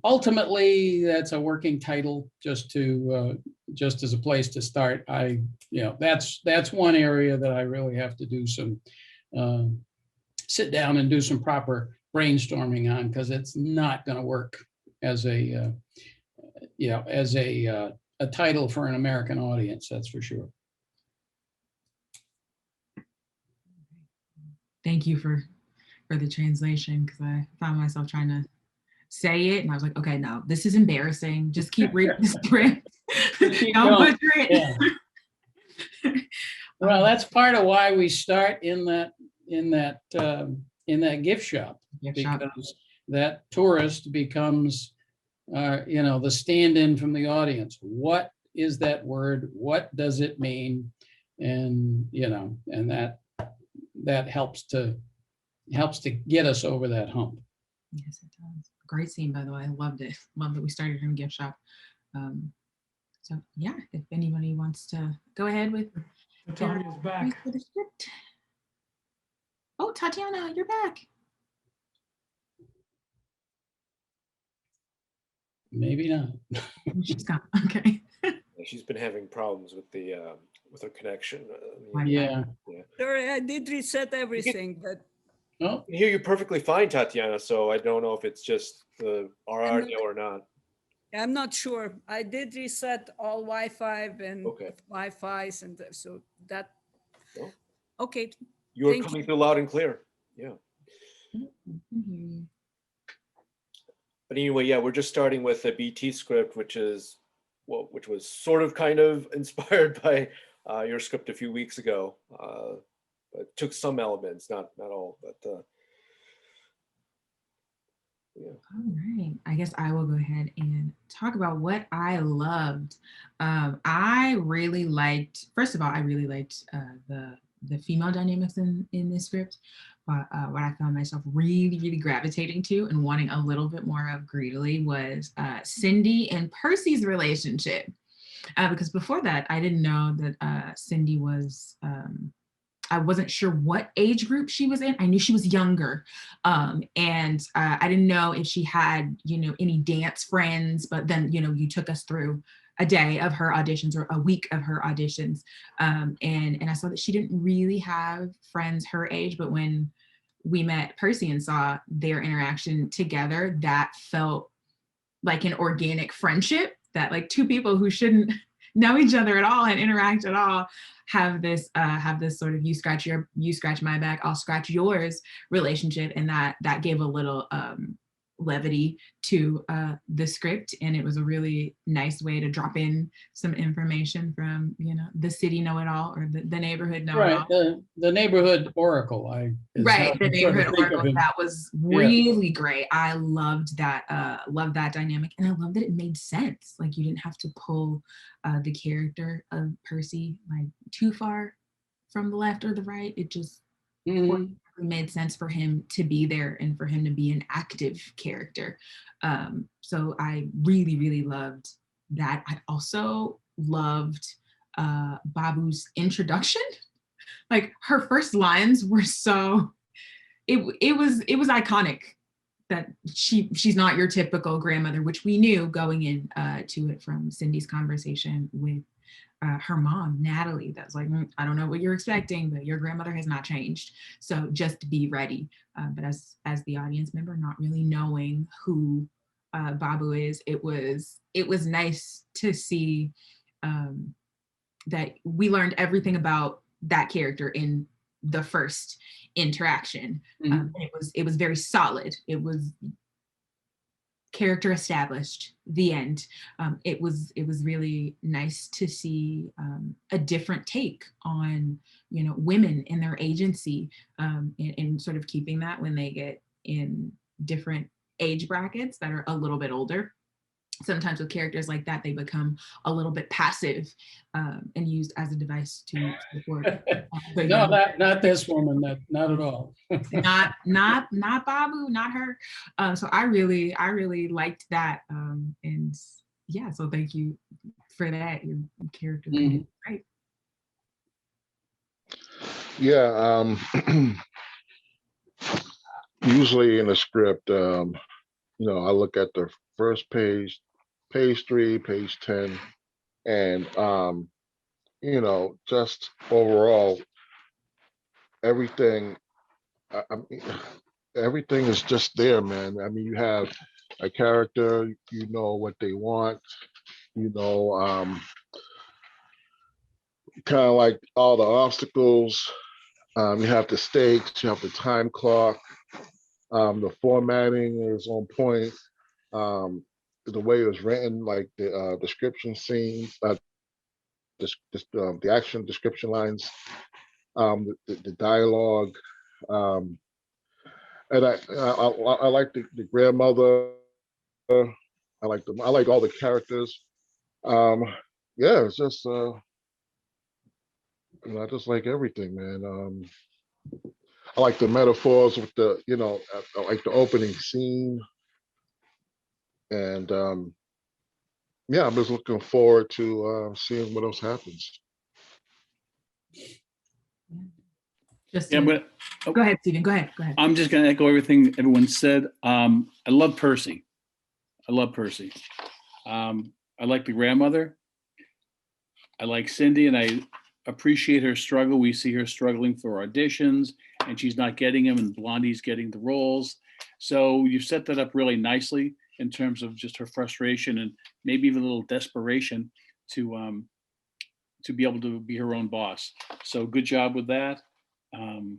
Ultimately, that's a working title, just as a place to start. That's one area that I really have to do some sit down and do some proper brainstorming on, because it's not going to work as a title for an American audience, that's for sure. Thank you for the translation, because I found myself trying to say it and I was like, okay, no, this is embarrassing. Just keep reading the script. Don't butcher it. Yeah. Well, that's part of why we start in that gift shop, because that tourist becomes the stand-in from the audience. What is that word? What does it mean? And and that helps to get us over that hump. Yes, it does. Great scene, by the way. I loved it. Love that we started in a gift shop. So yeah, if anybody wants to go ahead with Tatiana's back. for the script. Oh, Tatiana, you're back. Maybe not. She's gone. Okay. She's been having problems with her connection. Yeah. Sorry, I did reset everything, but I hear you perfectly fine, Tatiana. So I don't know if it's just our audio or not. I'm not sure. I did reset all Wi-Fi and Okay. Wi-Fi's, and so that. Well, okay. You're Thank coming you. through loud and clear. Yeah. But anyway, yeah, we're just starting with a BT script, which was sort of kind of inspired by your script a few weeks ago. It took some elements, not all, but All right. I guess I will go ahead and talk about what I loved. I really liked, first of all, I really liked the female dynamics in this script. But what I found myself really gravitating to and wanting a little bit more of greedily was Cindy and Percy's relationship. Because before that, I didn't know that Cindy was I wasn't sure what age group she was in. I knew she was younger. And I didn't know if she had, any dance friends, but then, you took us through a day of her auditions or a week of her auditions. And I saw that she didn't really have friends her age, but when we met Percy and saw their interaction together, that felt like an organic friendship, that like two people who shouldn't know each other at all and interact at all have this sort of you scratch my back, I'll scratch yours relationship, and that gave a little levity to the script, and it was a really nice way to drop in some information from the city know-it-all or the neighborhood know-it-all. Right, the neighborhood oracle. Right, the neighborhood oracle. That was really great. I loved that dynamic, and I loved that it made sense. Like you didn't have to pull the character of Percy like too far from the left or the right. It just made sense for him to be there and for him to be an active character. So I really loved that. I also loved Babu's introduction. Like her first lines were so, it was iconic that she's not your typical grandmother, which we knew going in to it from Cindy's conversation with her mom, Natalie. That's like, I don't know what you're expecting, but your grandmother has not changed. So just be ready. But as the audience member, not really knowing who Babu is, it was nice to see that we learned everything about that character in the first interaction. It was very solid. It was character established, the end. It was really nice to see a different take on women and their agency, and sort of keeping that when they get in different age brackets that are a little bit older. Sometimes with characters like that, they become a little bit passive and used as a device to support. No, not this woman. Not at all. not Babu, not her. So I really liked that. And yeah, so thank you for that. Your character is great. Yeah. Usually in a script, I look at the first page 3, page 10, and just overall, everything. Everything is just there, man. I mean, you have a character, you know what they want, kind of like all the obstacles. You have the stakes, you have the time clock. The formatting is on point. The way it was written, like the description scenes, the action description lines, the dialogue, and I like the grandmother. I like all the characters. Yeah, it's just I just like everything, man. I like the metaphors with the I like the opening scene, and yeah, I'm just looking forward to seeing what else happens. Go ahead, Stephen. Go ahead. I'm just going to echo everything everyone said. I love Percy. I like the grandmother. I like Cindy, and I appreciate her struggle. We see her struggling for auditions, and she's not getting them, and Blondie's getting the roles. So you set that up really nicely in terms of just her frustration and maybe even a little desperation to be able to be her own boss. So good job with that. And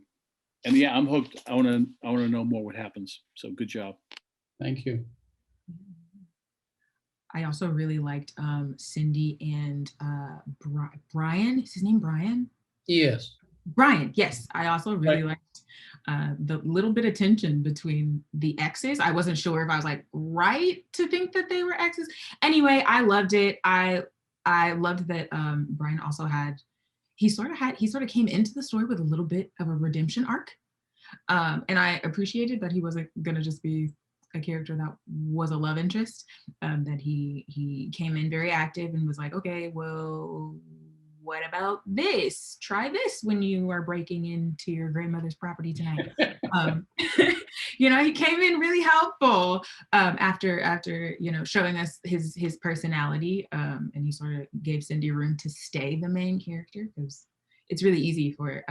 yeah, I'm hooked. I want to know more what happens. So good job. Thank you. I also really liked Cindy and Brian. Is his name Brian? Yes. Brian, yes, I also really liked the little bit of tension between the exes. I wasn't sure if I was like right to think that they were exes. Anyway, I loved it. I loved that Brian also he sort of came into the story with a little bit of a redemption arc. And I appreciated that he wasn't gonna just be a character that was a love interest, that he came in very active and was like, okay, well, what about this? Try this when you are breaking into your grandmother's property tonight. He came in really helpful after showing us his personality, and he sort of gave Cindy room to stay the main character, because it's really easy for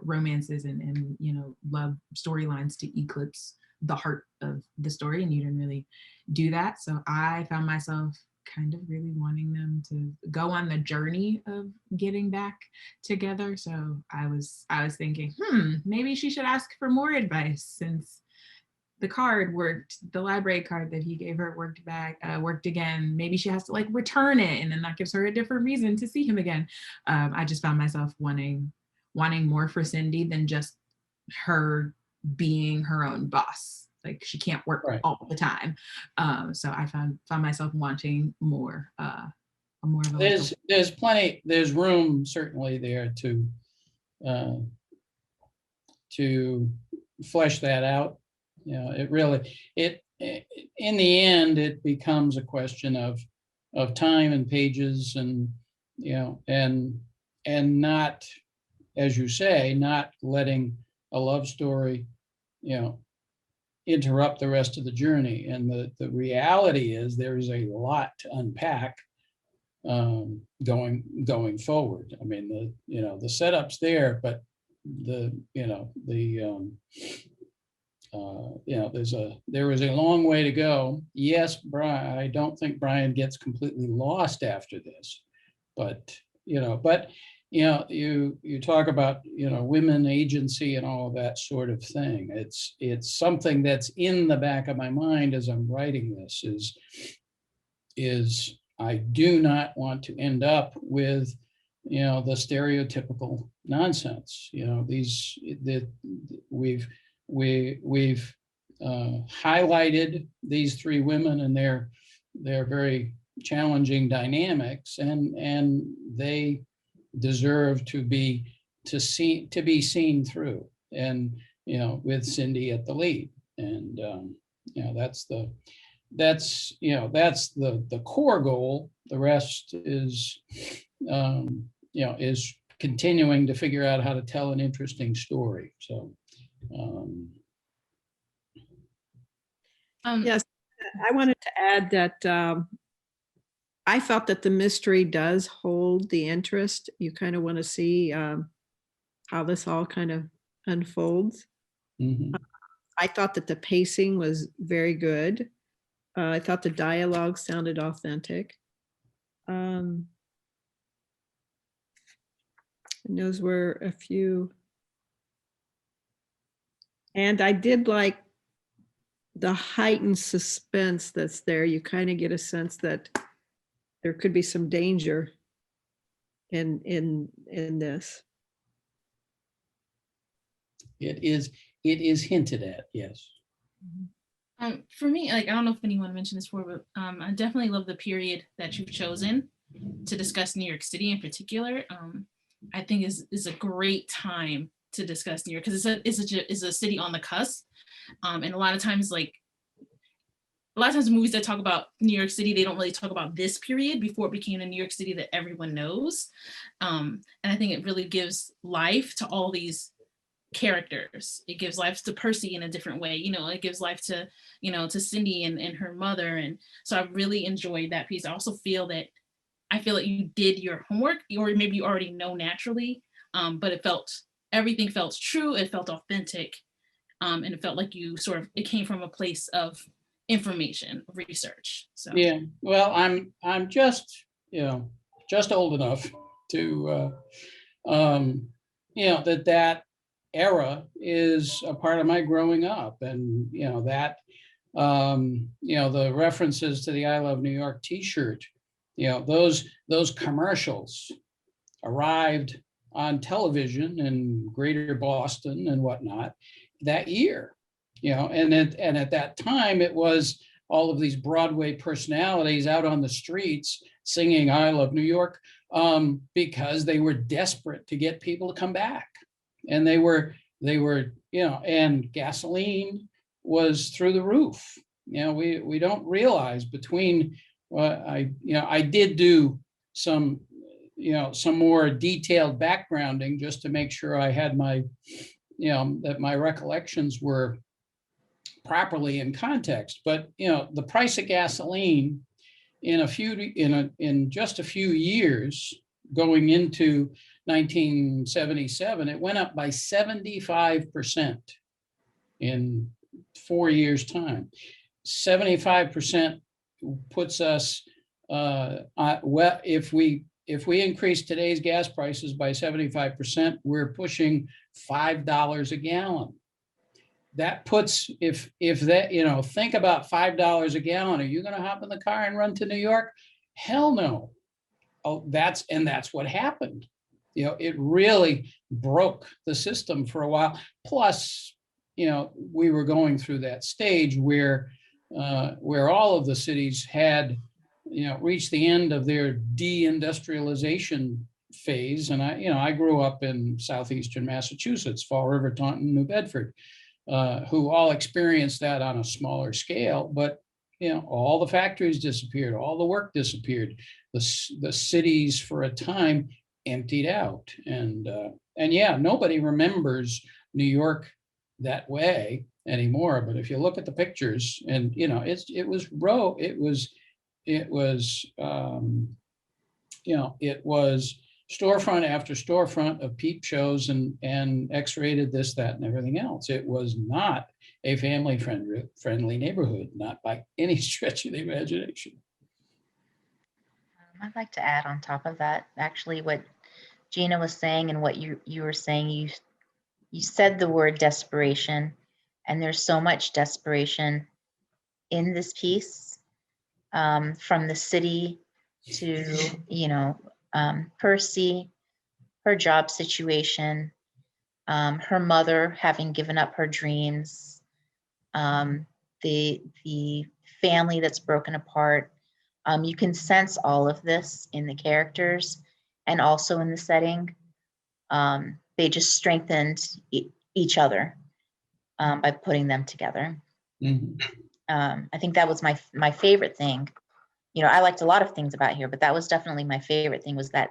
romances and love storylines to eclipse the heart of the story, and you didn't really do that. So I found myself kind of really wanting them to go on the journey of getting back together. So I was thinking, maybe she should ask for more advice, since the card worked, the library card that he gave her worked again. Maybe she has to like return it, and then that gives her a different reason to see him again. I just found myself wanting more for Cindy than just her being her own boss. Like, she can't work all the time. So I found myself wanting more. More of a there's room certainly there to flesh that out. In the end, it becomes a question of time and pages, and and not, as you say, not letting a love story, interrupt the rest of the journey. And the reality is there is a lot to unpack going forward. I mean, the setup's there, but there is a long way to go. Yes, Brian, I don't think Brian gets completely lost after this, but you talk about, women agency and all of that sort of thing. It's something that's in the back of my mind as I'm writing this, is I do not want to end up with, the stereotypical nonsense. We've highlighted these three women and their very challenging dynamics, and they deserve to be seen through, and with Cindy at the lead. And that's the core goal. The rest is is continuing to figure out how to tell an interesting story. So yes, I wanted to add that I felt that the mystery does hold the interest. You kind of want to see how this all kind of unfolds. I thought that the pacing was very good. I thought the dialogue sounded authentic. And those were a few. And I did like the heightened suspense that's there. You kind of get a sense that there could be some danger in this. it is hinted at, yes. For me, like, I don't know if anyone mentioned this before, but I definitely love the period that you've chosen to discuss New York City in particular. I think is a great time to discuss New York, because it's a city on the cusp. And a lot of times movies that talk about New York City, they don't really talk about this period before it became the New York City that everyone knows. And I think it really gives life to all these characters. It gives life to Percy in a different way. It gives life to, to Cindy and her mother. And so I really enjoyed that piece. I also feel that you did your homework, or maybe you already know naturally, but everything felt true. It felt authentic. And it felt like it came from a place of information, research. So yeah, well, I'm just old enough to that era is a part of my growing up, and the references to the I Love New York t-shirt, those commercials arrived on television in greater Boston and whatnot that year, and at that time it was all of these Broadway personalities out on the streets singing "I Love New York" because they were desperate to get people to come back, and they were and gasoline was through the roof. We don't realize between I did do some more detailed backgrounding just to make sure I had my that my recollections were properly in context. But the price of gasoline in just a few years going into 1977, it went up by 75% in 4 years' time. 75% puts us well, if we increase today's gas prices by 75%, we're pushing $5 a gallon. That puts, if that, think about $5 a gallon. Are you going to hop in the car and run to New York? Hell no. Oh, that's what happened. It really broke the system for a while. Plus, we were going through that stage where all of the cities had, reached the end of their deindustrialization phase. And I grew up in southeastern Massachusetts, Fall River, Taunton, New Bedford, who all experienced that on a smaller scale. But all the factories disappeared, all the work disappeared. The cities for a time emptied out, and yeah, nobody remembers New York that way anymore. But if you look at the pictures, and it was storefront after storefront of peep shows and X-rated this, that, and everything else. It was not a family friendly neighborhood, not by any stretch of the imagination. I'd like to add on top of that, actually, what Gina was saying and what you were saying. You said the word desperation, and there's so much desperation in this piece, from the city to Percy, her job situation, her mother having given up her dreams, the family that's broken apart. You can sense all of this in the characters and also in the setting. They just strengthened each other by putting them together. Mm-hmm. I think that was my favorite thing. I liked a lot of things about here, but that was definitely my favorite thing, was that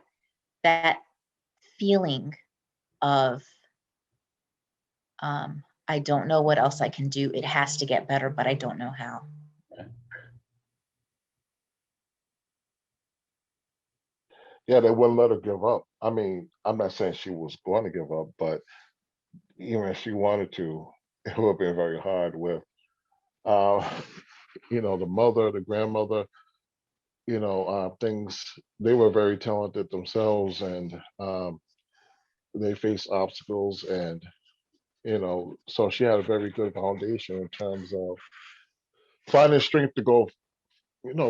feeling of I don't know what else I can do. It has to get better, but I don't know how. Yeah, they wouldn't let her give up. I mean, I'm not saying she was going to give up, but even if she wanted to, it would have been very hard with, the mother, the grandmother, things. They were very talented themselves, and they faced obstacles, and so she had a very good foundation in terms of finding strength to go,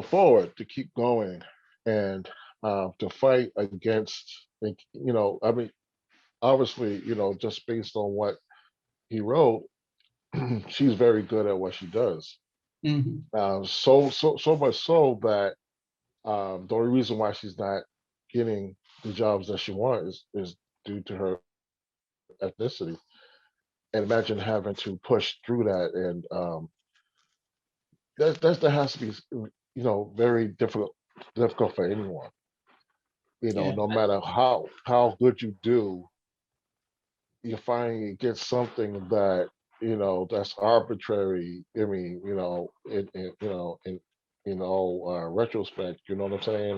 forward, to keep going, and to fight against, I mean, obviously, just based on what he wrote, she's very good at what she does. Mm-hmm. So much so that the only reason why she's not getting the jobs that she wants is due to her ethnicity. And imagine having to push through that, and that has to be, very difficult for anyone. Yeah. No matter how good you do, you find you get something that that's arbitrary. I mean, in retrospect, you know what I'm saying?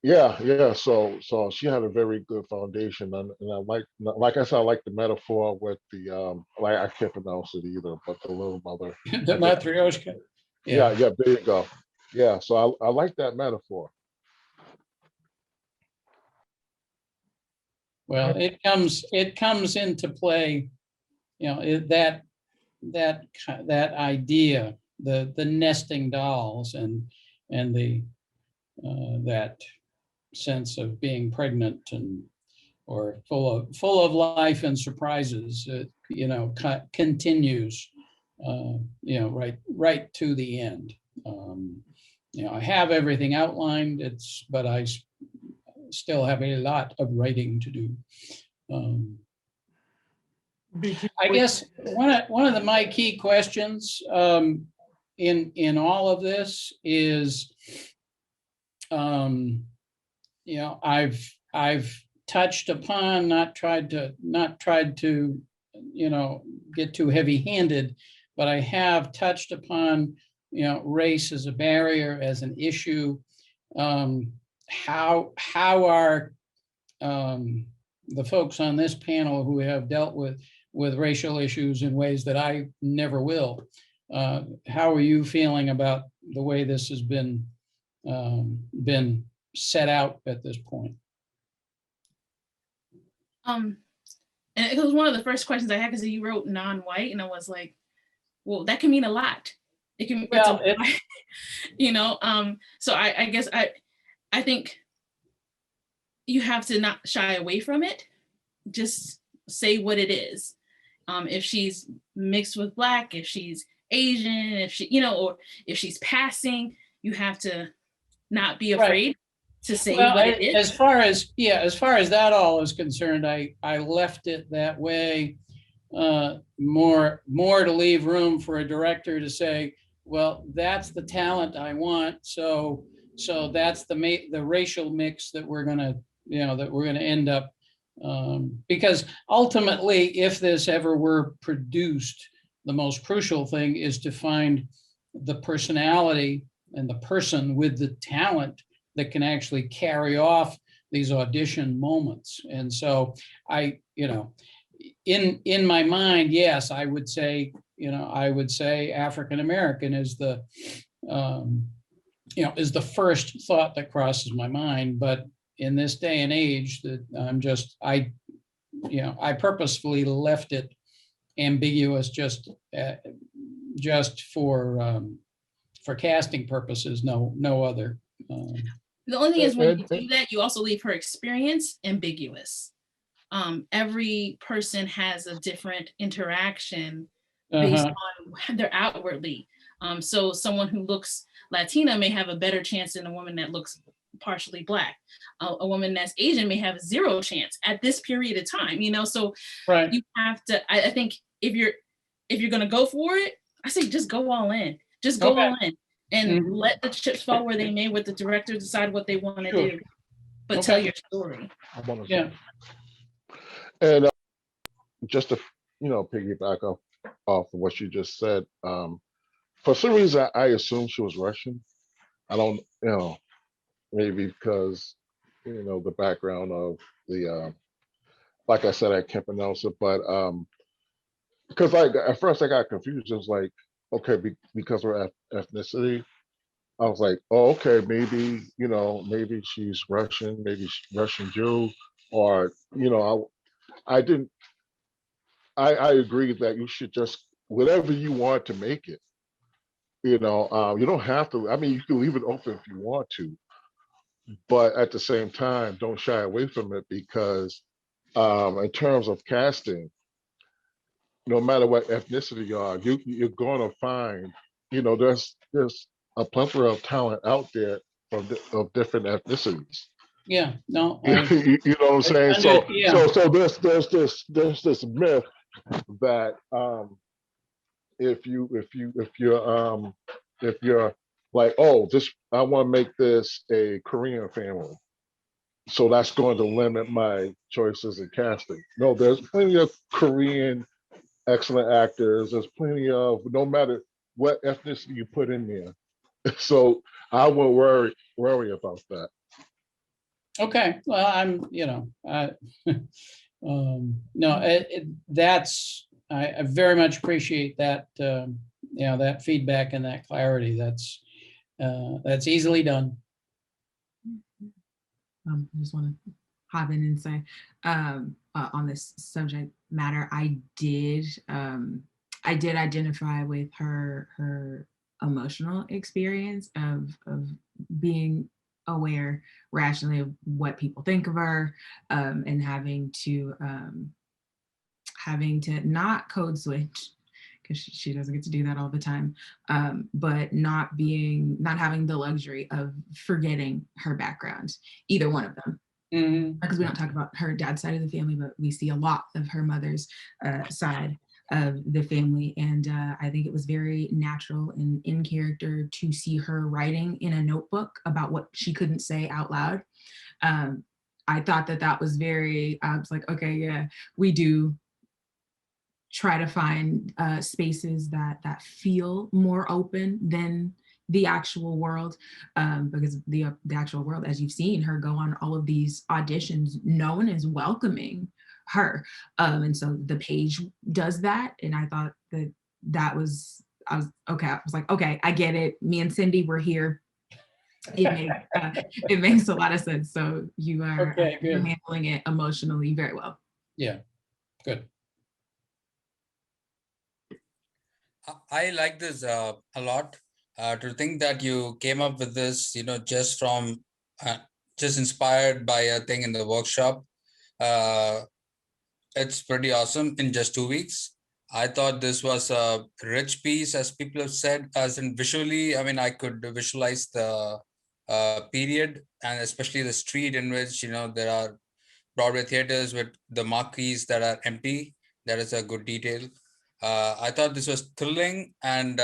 Yeah. So she had a very good foundation, and I like I said, I like the metaphor with the like, I can't pronounce it either, but the little mother. The Matryoshka. Yeah. There you go. Yeah. So I like that metaphor. Well, it comes into play, that idea, the nesting dolls, and the that sense of being pregnant and or full of life and surprises. You know, continues. You know, right to the end. You know, I have everything outlined. But I still have a lot of writing to do. I guess one of my key questions in all of this is, you know, I've touched upon, not tried to, you know, get too heavy-handed, but I have touched upon, you know, race as a barrier, as an issue. How are the folks on this panel who have dealt with racial issues in ways that I never will, how are you feeling about the way this has been set out at this point? And it was one of the first questions I had, because you wrote non-white, and I was like, well, that can mean a lot. It can, well, you know, so I guess I think you have to not shy away from it. Just say what it is. If she's mixed with Black, if she's Asian, if she, you know, or if she's passing, you have to not be afraid to say what it is. As far as that all is concerned, I left it that way, more to leave room for a director to say, well, that's the talent I want, so that's the racial mix that we're gonna, you know, that we're gonna end up, because ultimately, if this ever were produced, the most crucial thing is to find the personality and the person with the talent that can actually carry off these audition moments. And so I, you know, in my mind, yes, I would say, you know, African-American is the, you know, is the first thought that crosses my mind. But in this day and age, that I purposefully left it ambiguous just for casting purposes, no other. The only thing is, when you do that, you also leave her experience ambiguous. Every person has a different interaction based on their outwardly. So someone who looks Latina may have a better chance than a woman that looks partially Black. A woman that's Asian may have zero chance at this period of time, you know? So you have to, I think if you're gonna go for it, I say just go all in. Just go all in and let the chips fall where they may, with the director decide what they want to do, but tell your story. Yeah. And just to, you know, piggyback off of what you just said, for some reason I assumed she was Russian. I don't, you know, maybe because, you know, the background of the, like I said, I can't pronounce it, but because at first I got confused. It was like, okay, because of her ethnicity, I was like, oh, okay, maybe, you know, maybe she's Russian, maybe she's Russian Jew, or, you know, I agree that you should just, whatever you want to make it, you know, you don't have to, I mean, you can leave it open if you want to, but at the same time, don't shy away from it, because in terms of casting, no matter what ethnicity you are, you're going to find, you know, there's a plethora of talent out there of different ethnicities. Yeah, no. You know what I'm saying? So there's this myth that if you're like, oh, I want to make this a Korean family, so that's going to limit my choices in casting. No, there's plenty of Korean excellent actors. There's plenty of, no matter what ethnicity you put in there. So I won't worry about that. Okay, well, I'm, you know, no, that's, I very much appreciate that, you know, that feedback and that clarity. That's easily done. I just want to hop in and say, on this subject matter, I did identify with her emotional experience of being aware rationally of what people think of her, and having to not code switch, because she doesn't get to do that all the time, but not having the luxury of forgetting her background, either one of them. Because we don't talk about her dad's side of the family, but we see a lot of her mother's side of the family. And I think it was very natural and in character to see her writing in a notebook about what she couldn't say out loud. I thought that was very, I was like, okay, yeah, we do try to find spaces that feel more open than the actual world, because the actual world, as you've seen her go on all of these auditions, no one is welcoming her, and so the page does that. And I thought that was, I was like, okay, I get it. Me and Cindy were here. It makes a lot of sense. So you are you're handling it emotionally very well. Yeah, good. I like this a lot. To think that you came up with this, just from just inspired by a thing in the workshop. It's pretty awesome in just 2 weeks. I thought this was a rich piece, as people have said, as in visually. I mean, I could visualize the period, and especially the street in which, there are Broadway theaters with the marquees that are empty. That is a good detail. I thought this was thrilling, and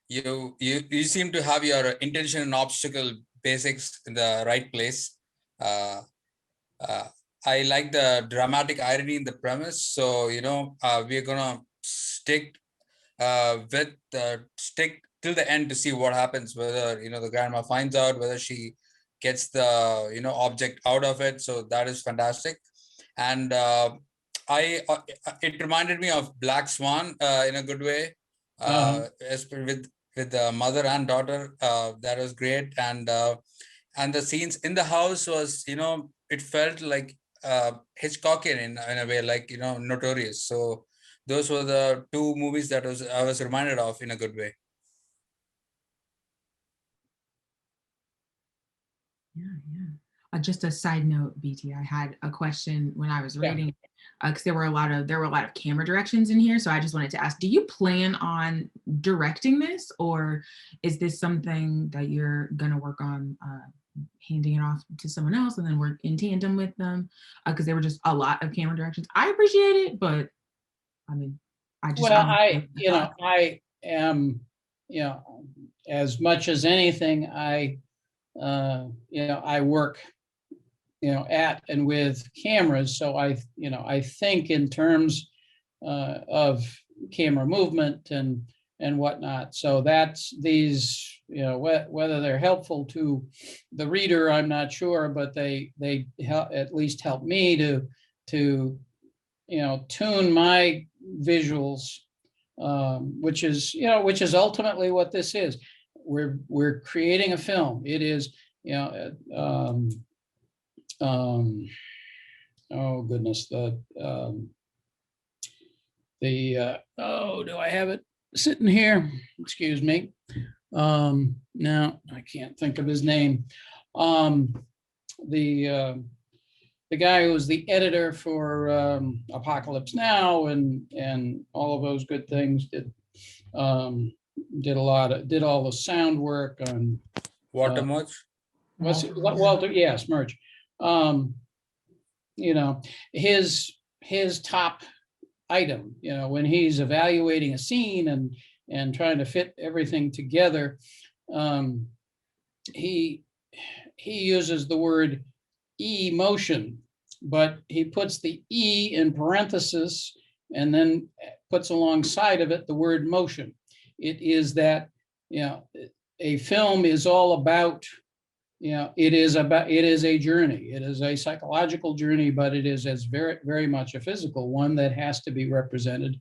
you seem to have your intention and obstacle basics in the right place. I like the dramatic irony in the premise. So, we're gonna stick stick till the end to see what happens, whether, the grandma finds out, whether she gets the, object out of it. So that is fantastic. And it reminded me of Black Swan in a good way, with the mother and daughter. That was great. And the scenes in the house was, it felt like Hitchcockian in a way, like, Notorious. So those were the two movies that I was reminded of in a good way. Yeah. Just a side note, BT, I had a question when I was reading, because there were a lot of camera directions in here. So I just wanted to ask, do you plan on directing this, or is this something that you're gonna work on handing it off to someone else and then work in tandem with them? Because there were just a lot of camera directions. I appreciate it, but I mean, I am, as much as anything, I work, at and with cameras. So I think in terms of camera movement and whatnot. So that's these, whether they're helpful to the reader, I'm not sure, but they at least help me to tune my visuals, which is ultimately what this is. We're creating a film. It is, oh goodness, do I have it sitting here? Excuse me. No, I can't think of his name. The guy who was the editor for Apocalypse Now and all of those good things did all the sound work on Walter Murch. Walter, yes, Murch. His top item, when he's evaluating a scene and trying to fit everything together, he uses the word emotion, but he puts the E in parenthesis and then puts alongside of it the word motion. It is that, a film is all about, it is a journey. It is a psychological journey, but it is as very, very much a physical one that has to be represented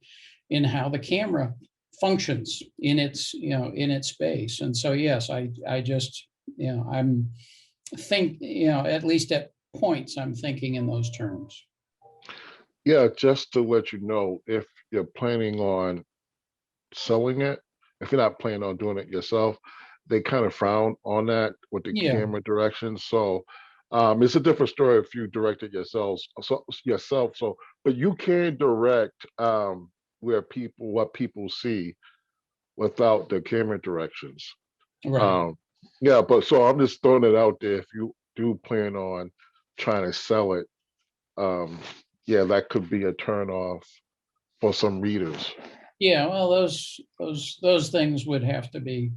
in how the camera functions in its, in its space. And so, yes, I just, I'm at least at points, I'm thinking in those terms. Yeah, just to let you know, if you're planning on selling it, if you're not planning on doing it yourself, they kind of frown on that with the Yeah. camera direction. So it's a different story if you direct it yourselves, so but you can direct what people see without the camera directions. Right. Yeah, but so I'm just throwing it out there. If you do plan on trying to sell it, yeah, that could be a turn off for some readers. Yeah, well, those things would have to be,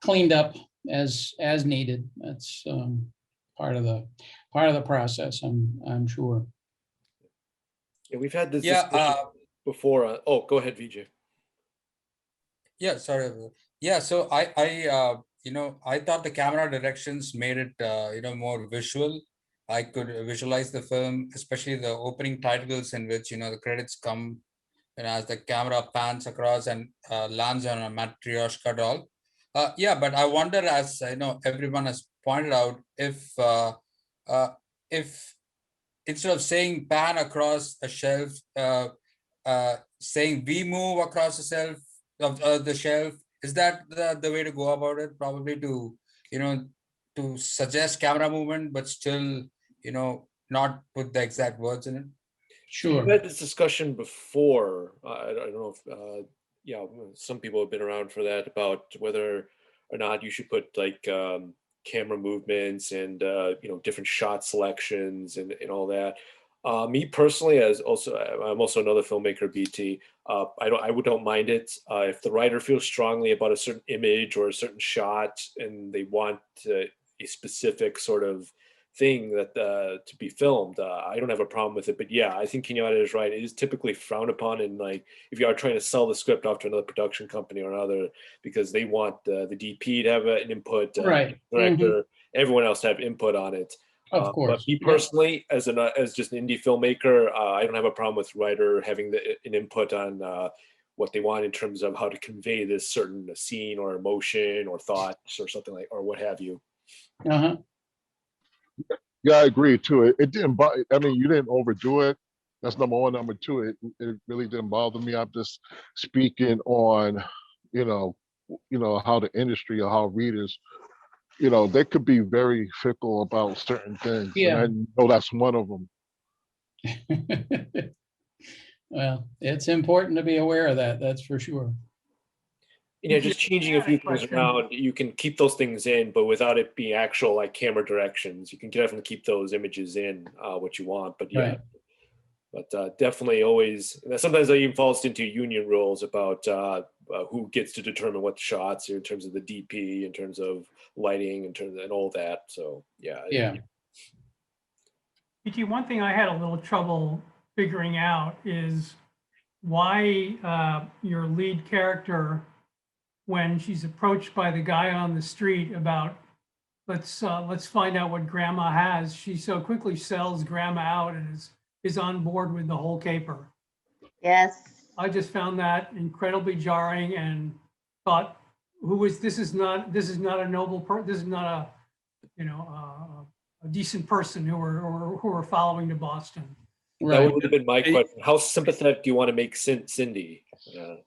cleaned up as needed. That's part of the process, I'm sure. Yeah, we've had this Yeah, discussion before. Oh, go ahead, VJ. Yeah, sorry. Yeah, so I thought the camera directions made it, more visual. I could visualize the film, especially the opening titles in which, the credits come, and as the camera pans across and lands on a Matryoshka doll. Yeah, but I wonder, as I know everyone has pointed out, if instead of saying pan across a shelf, saying we move across the shelf of the shelf, is that the way to go about it? Probably to, to suggest camera movement, but still, not put the exact words in it. Sure. We've had this discussion before. I don't know if, some people have been around for that, about whether or not you should put like camera movements and different shot selections and all that. Me personally, I'm also another filmmaker, BT. I don't mind it if the writer feels strongly about a certain image or a certain shot, and they want a specific sort of thing that to be filmed. I don't have a problem with it, but yeah, I think Kenyatta is right. It is typically frowned upon, and like if you are trying to sell the script off to another production company or another, because they want the DP to have an input, Right. director, everyone else to have input on it. Of course. But me personally, as just an indie filmmaker, I don't have a problem with writer having an input on what they want in terms of how to convey this certain scene or emotion or thoughts or something like, or what have you. Uh-huh. Yeah, I agree too. It didn't. I mean, you didn't overdo it. That's number one. Number two, it really didn't bother me. I'm just speaking on, how the industry or how readers, they could be very fickle about certain things. Yeah. And I know that's one of them. Well, it's important to be aware of that. That's for sure. Just changing a few things around, you can keep those things in, but without it being actual like camera directions, you can definitely keep those images in what you want. But yeah, right. But definitely always, sometimes that even falls into union rules about who gets to determine what shots in terms of the DP, in terms of lighting, in terms of, and all that. So yeah. Yeah. BT, one thing I had a little trouble figuring out is why your lead character, when she's approached by the guy on the street about let's find out what grandma has, she so quickly sells grandma out and is on board with the whole caper. Yes. I just found that incredibly jarring and thought, this is not a noble person, this is not a decent person who are following to Boston. Right. That would have been my question. How sympathetic do you want to make Cindy?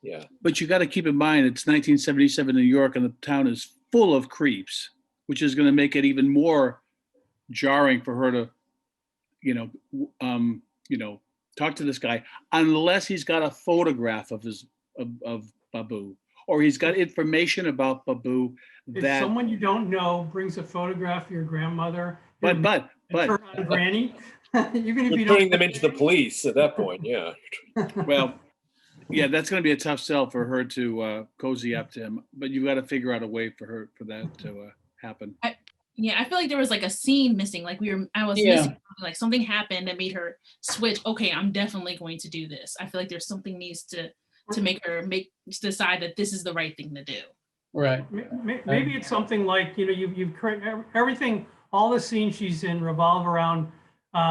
Yeah. But you got to keep in mind, it's 1977 New York, and the town is full of creeps, which is going to make it even more jarring for her to, talk to this guy, unless he's got a photograph of Babu, or he's got information about Babu. If someone you don't know brings a photograph of your grandmother, but turn on Granny. You're turning them into the police at that point, yeah. Well, yeah, that's going to be a tough sell for her to cozy up to him, but you've got to figure out a way for that to happen. I feel like there was like a scene missing. Like I was missing something, like something happened that made her switch. Okay, I'm definitely going to do this. I feel like there's something needs to make her decide that this is the right thing to do. Right. Maybe it's something like, you've everything, all the scenes she's in revolve around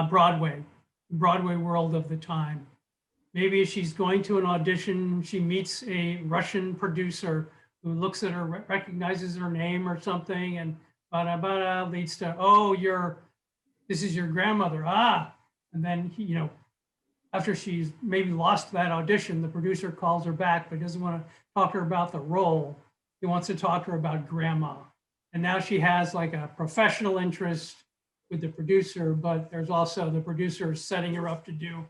Broadway world of the time. Maybe if she's going to an audition, she meets a Russian producer who looks at her, recognizes her name or something, and bada leads to, this is your grandmother. And then after she's maybe lost that audition, the producer calls her back, but doesn't want to talk to her about the role. he wants to talk to her about grandma. And now she has like a professional interest with the producer, but there's also the producer setting her up to do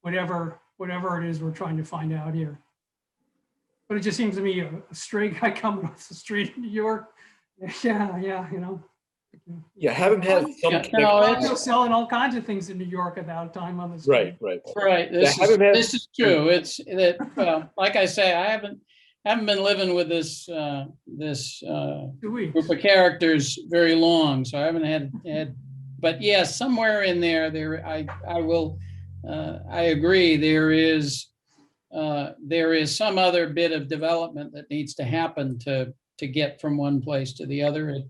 whatever it is we're trying to find out here. But it just seems to me a stray guy coming off the street in New York. Yeah, you know. Yeah, have him have some Yeah, connection. no, Still selling all kinds of things in New York at that time on the street. Right. Right, Yeah, have him have- this is true. It's that, well, like I say, I haven't been living with this 2 weeks. group of characters very long, so I haven't had, but yeah, somewhere in there, I will, I agree, there is some other bit of development that needs to happen to get from one place to the other.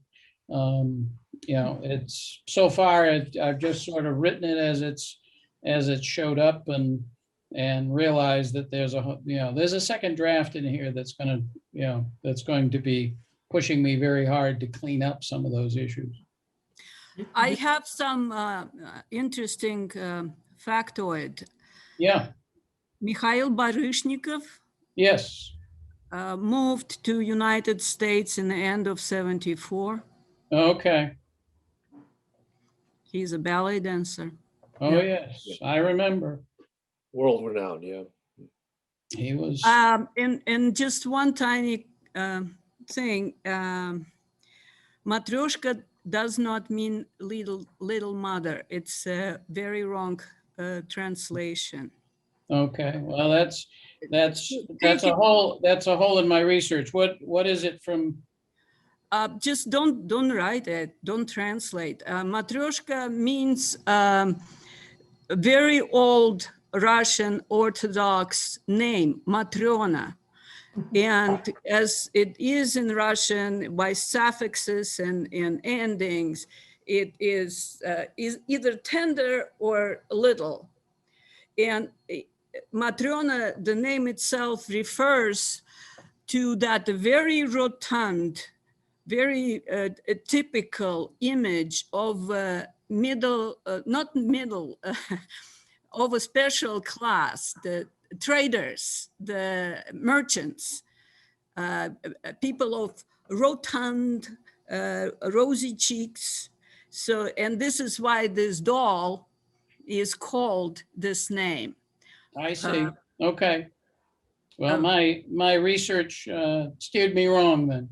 You know, it's so far, I've just sort of written it as it showed up and realized that there's a second draft in here that's going to be pushing me very hard to clean up some of those issues. I have some interesting factoid. Yeah. Mikhail Baryshnikov Yes. moved to United States in the end of '74. Okay. He's a ballet dancer. Oh, yes, I remember. World renowned, yeah. He was. And just one tiny thing. Matryoshka does not mean little mother. It's a very wrong translation. Okay, well, that's a hole in my research. What is it from? Just don't write it. Don't translate. Matryoshka means very old Russian Orthodox name, Matrona. And as it is in Russian, by suffixes and endings, it is either tender or little. And Matrona, the name itself, refers to that very rotund, very typical image of not middle, of a special class, the traders, the merchants, people of rotund, rosy cheeks. So, and this is why this doll is called this name. I see. Okay. Well, my research steered me wrong then.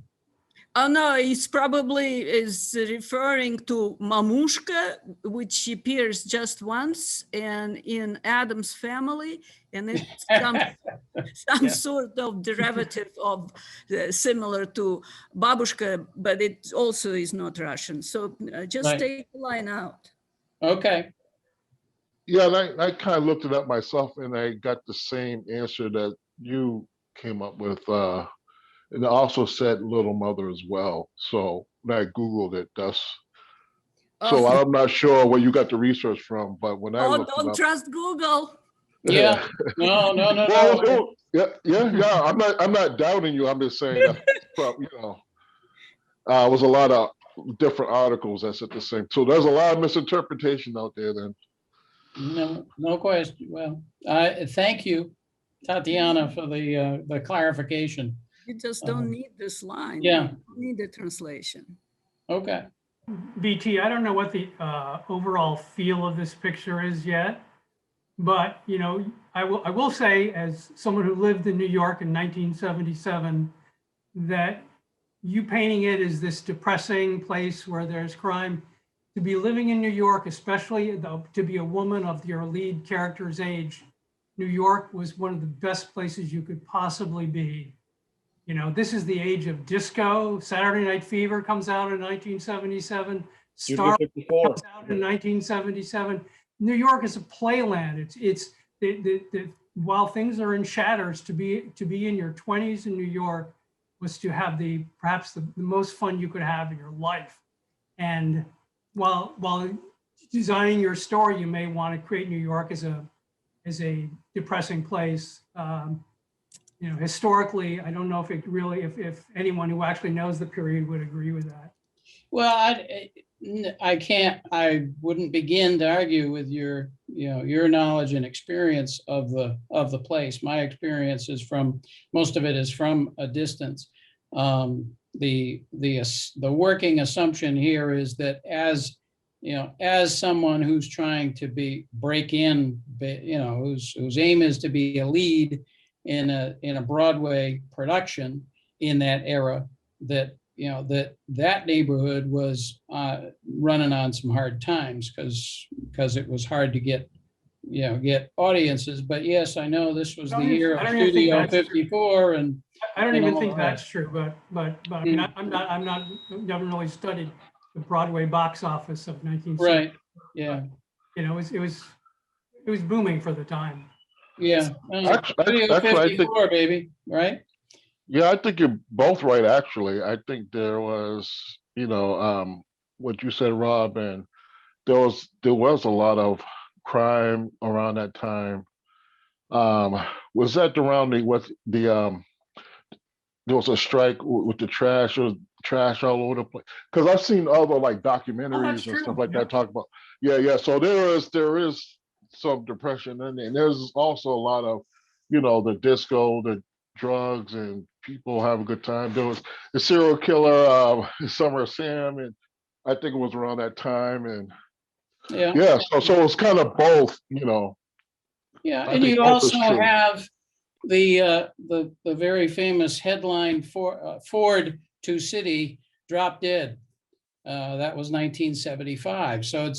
Oh no, it's probably is referring to Mamushka, which appears just once and in Adam's Family, and it's some sort of derivative of similar to Babushka, but it also is not Russian. So just take the line out. Okay. Yeah, and I kind of looked it up myself, and I got the same answer that you came up with. And it also said little mother as well. So when I Googled it, that's, so I'm not sure where you got the research from, but when I looked don't it up, trust Google. Yeah, no. Well, yeah. I'm not doubting you. I'm just saying that, it was a lot of different articles that said the same. So there's a lot of misinterpretation out there then. No question. Well, thank you, Tatiana, for the clarification. You just don't need this line. Yeah. You don't need the translation. Okay. BT, I don't know what the overall feel of this picture is yet, but you know, I will say, as someone who lived in New York in 1977, that you painting it as this depressing place where there's crime, to be living in New York, especially to be a woman of your lead character's age, New York was one of the best places you could possibly be. You know, this is the age of disco. Saturday Night Fever comes out in 1977. Star comes out in 1977. New York is a playland. It's while things are in shatters, to be in your 20s in New York was to have perhaps the most fun you could have in your life. And while designing your story, you may want to create New York as a depressing place. You know, historically, I don't know if it really, if anyone who actually knows the period would agree with that. Well, I wouldn't begin to argue with your knowledge and experience of the place. My experience is most of it is from a distance. the working assumption here is that as as someone who's trying to break in, whose aim is to be a lead in a Broadway production in that era, that that neighborhood was running on some hard times because it was hard to get audiences. But yes, I know this was the year of Studio 54, and I don't even think all that. that's true, but I mean, never really studied the Broadway box office of 1960. Right. Yeah. It was booming for the time. Yeah. Studio Actually, I 54, baby. Right. Yeah, I think you're both right, actually. I think there was, what you said, Rob, and there was a lot of crime around that time. Was that around there was a strike with the trash, or trash all over the place? Because I've seen other like documentaries and stuff like that talk about. Yeah. So there is some depression in there, and there's also a lot of, the disco, the drugs, and people have a good time. There was the serial killer, Summer Sam, and I think it was around that time. And yeah. So it's kind of both, Yeah, I and think you both is also true. have the very famous headline for Ford to City drop dead. That was 1975. So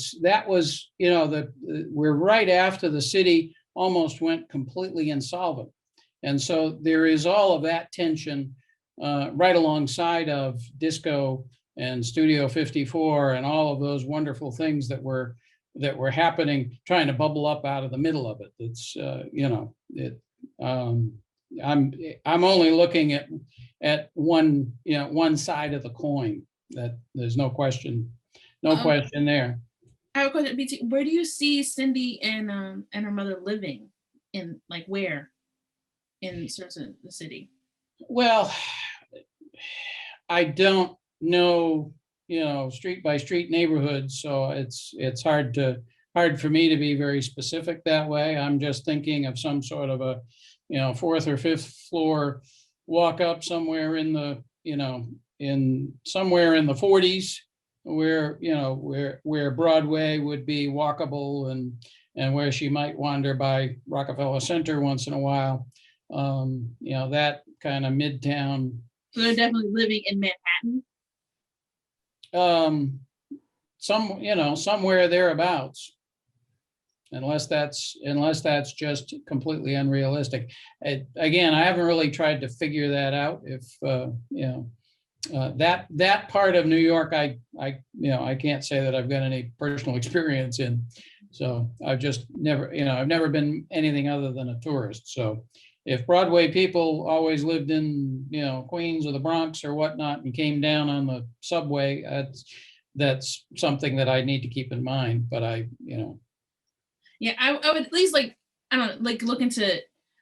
we're right after the city almost went completely insolvent. And so there is all of that tension right alongside of disco and Studio 54 and all of those wonderful things that were happening, trying to bubble up out of the middle of it. It's I'm only looking at one side of the coin. That there's no question there. I have a question, BT. Where do you see Cindy and her mother living? In like where? In terms of the city? Well, I don't know, street by street neighborhoods, so it's hard for me to be very specific that way. I'm just thinking of some sort of a, fourth or fifth floor walk up somewhere in the, somewhere in the 40s, where Broadway would be walkable, and where she might wander by Rockefeller Center once in a while. That kind of midtown. So they're definitely living in Manhattan. Somewhere thereabouts, unless that's just completely unrealistic. Again, I haven't really tried to figure that out. If that part of New York, I can't say that I've got any personal experience in. So I've just I've never been anything other than a tourist. So if Broadway people always lived in, Queens or the Bronx or whatnot and came down on the subway, that's something that I need to keep in mind. But Yeah, I would at least look into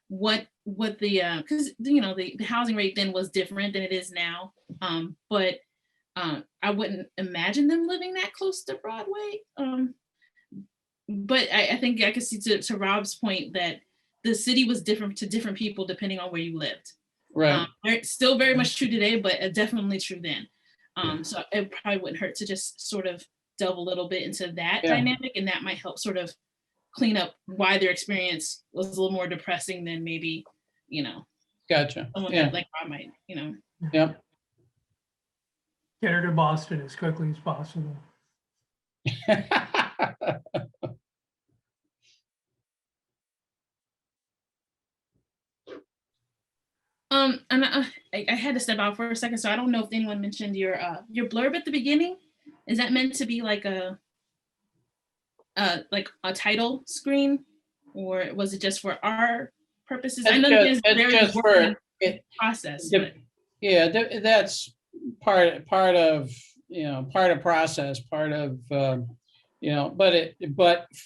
what the because the housing rate then was different than it is now. But I wouldn't imagine them living that close to Broadway. But I think I could see to Rob's point that the city was different to different people depending on where you lived. Right. Still very much true today, but definitely true then. So it probably wouldn't hurt to just sort of delve a little bit into that dynamic, and that might help sort of clean up why their experience was a little more depressing than maybe, Gotcha. someone Yeah. like Rob might, Yep. Get her to Boston as quickly as possible. And I had to step out for a second, so I don't know if anyone mentioned your blurb at the beginning. Is that meant to be like a title screen, or was it just for our purposes? I know there's very work process. Yeah, that's part of process, part of but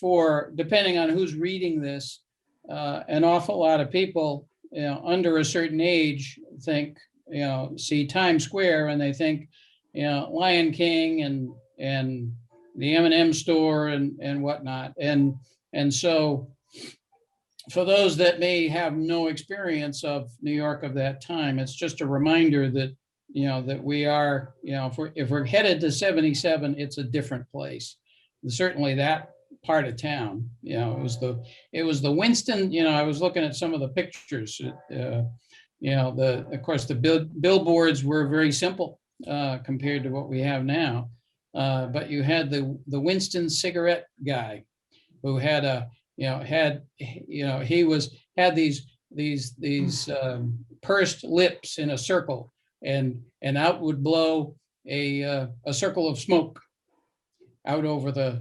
for depending on who's reading this, an awful lot of people under a certain age think, see Times Square and they think, Lion King and the M&M store and whatnot. And so for those that may have no experience of New York of that time, it's just a reminder that, that we are, if we're headed to 77, it's a different place. And certainly that part of town, it was the Winston, I was looking at some of the pictures, of course, the billboards were very simple compared to what we have now. But you had the Winston cigarette guy who had had these pursed lips in a circle, and out would blow a circle of smoke out over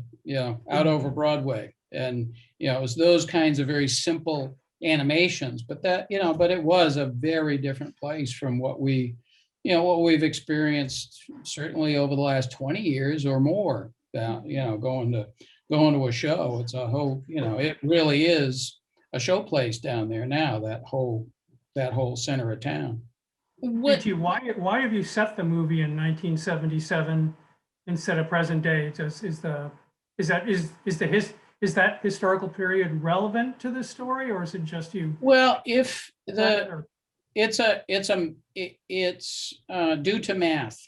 out over Broadway. And it was those kinds of very simple animations, but but it was a very different place from what we've experienced certainly over the last 20 years or more. Going to a show, it's a whole, it really is a show place down there now, that whole center of town. Richie, why have you set the movie in 1977 instead of present day? Is that historical period relevant to the story, or is it just you? Well, it's due to math.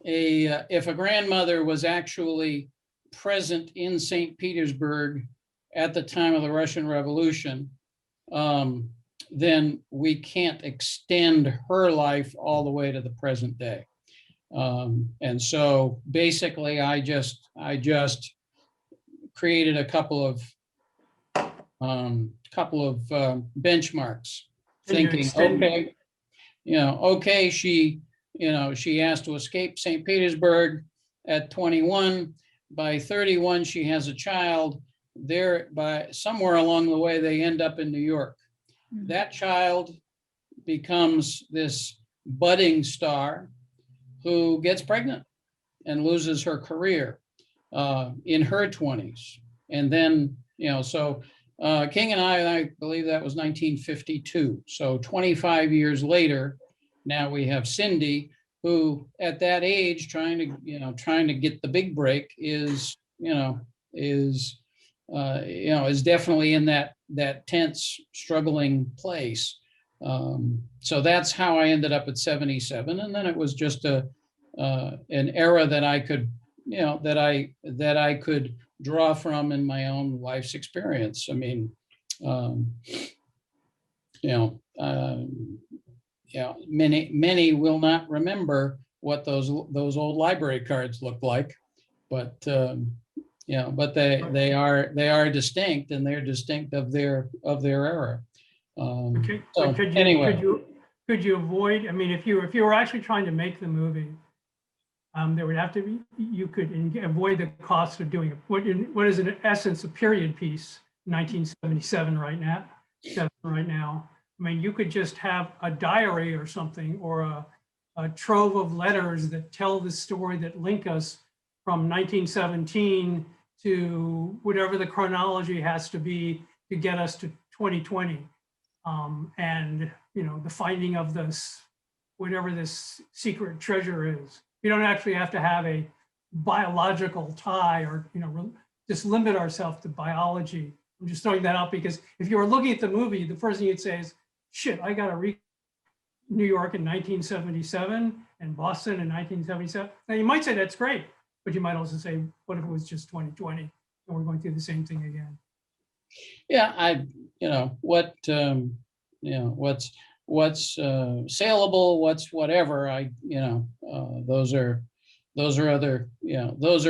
If a grandmother was actually present in St. Petersburg at the time of the Russian Revolution, then we can't extend her life all the way to the present day. And so basically I just created a couple of benchmarks, thinking, okay, she has to escape St. Petersburg at 21. By 31, she has a child. By somewhere along the way, they end up in New York. That child becomes this budding star who gets pregnant and loses her career in her 20s. And then, King and I believe that was 1952. So 25 years later, now we have Cindy, who at that age, trying to get the big break, is definitely in that tense, struggling place. So that's how I ended up at 77, and then it was just an era that I could, that I could draw from in my own life's experience. I mean, many will not remember what those old library cards looked like, but but they are distinct, and they're distinct of their era. Okay. So Could anyway, you avoid? I mean, if you were actually trying to make the movie, there would have to be, you could avoid the cost of doing it. What is in essence a period piece, 1977 right now. I mean, you could just have a diary or something, or a trove of letters that tell the story, that link us from 1917 to whatever the chronology has to be to get us to 2020. And, the finding of this, whatever this secret treasure is. You don't actually have to have a biological tie, or, just limit ourselves to biology. I'm just throwing that out because if you were looking at the movie, the first thing you'd say is, shit, I got to read New York in 1977 and Boston in 1977. Now you might say that's great, but you might also say, what if it was just 2020 and we're going through the same thing again? Yeah, what's saleable, what's whatever, those are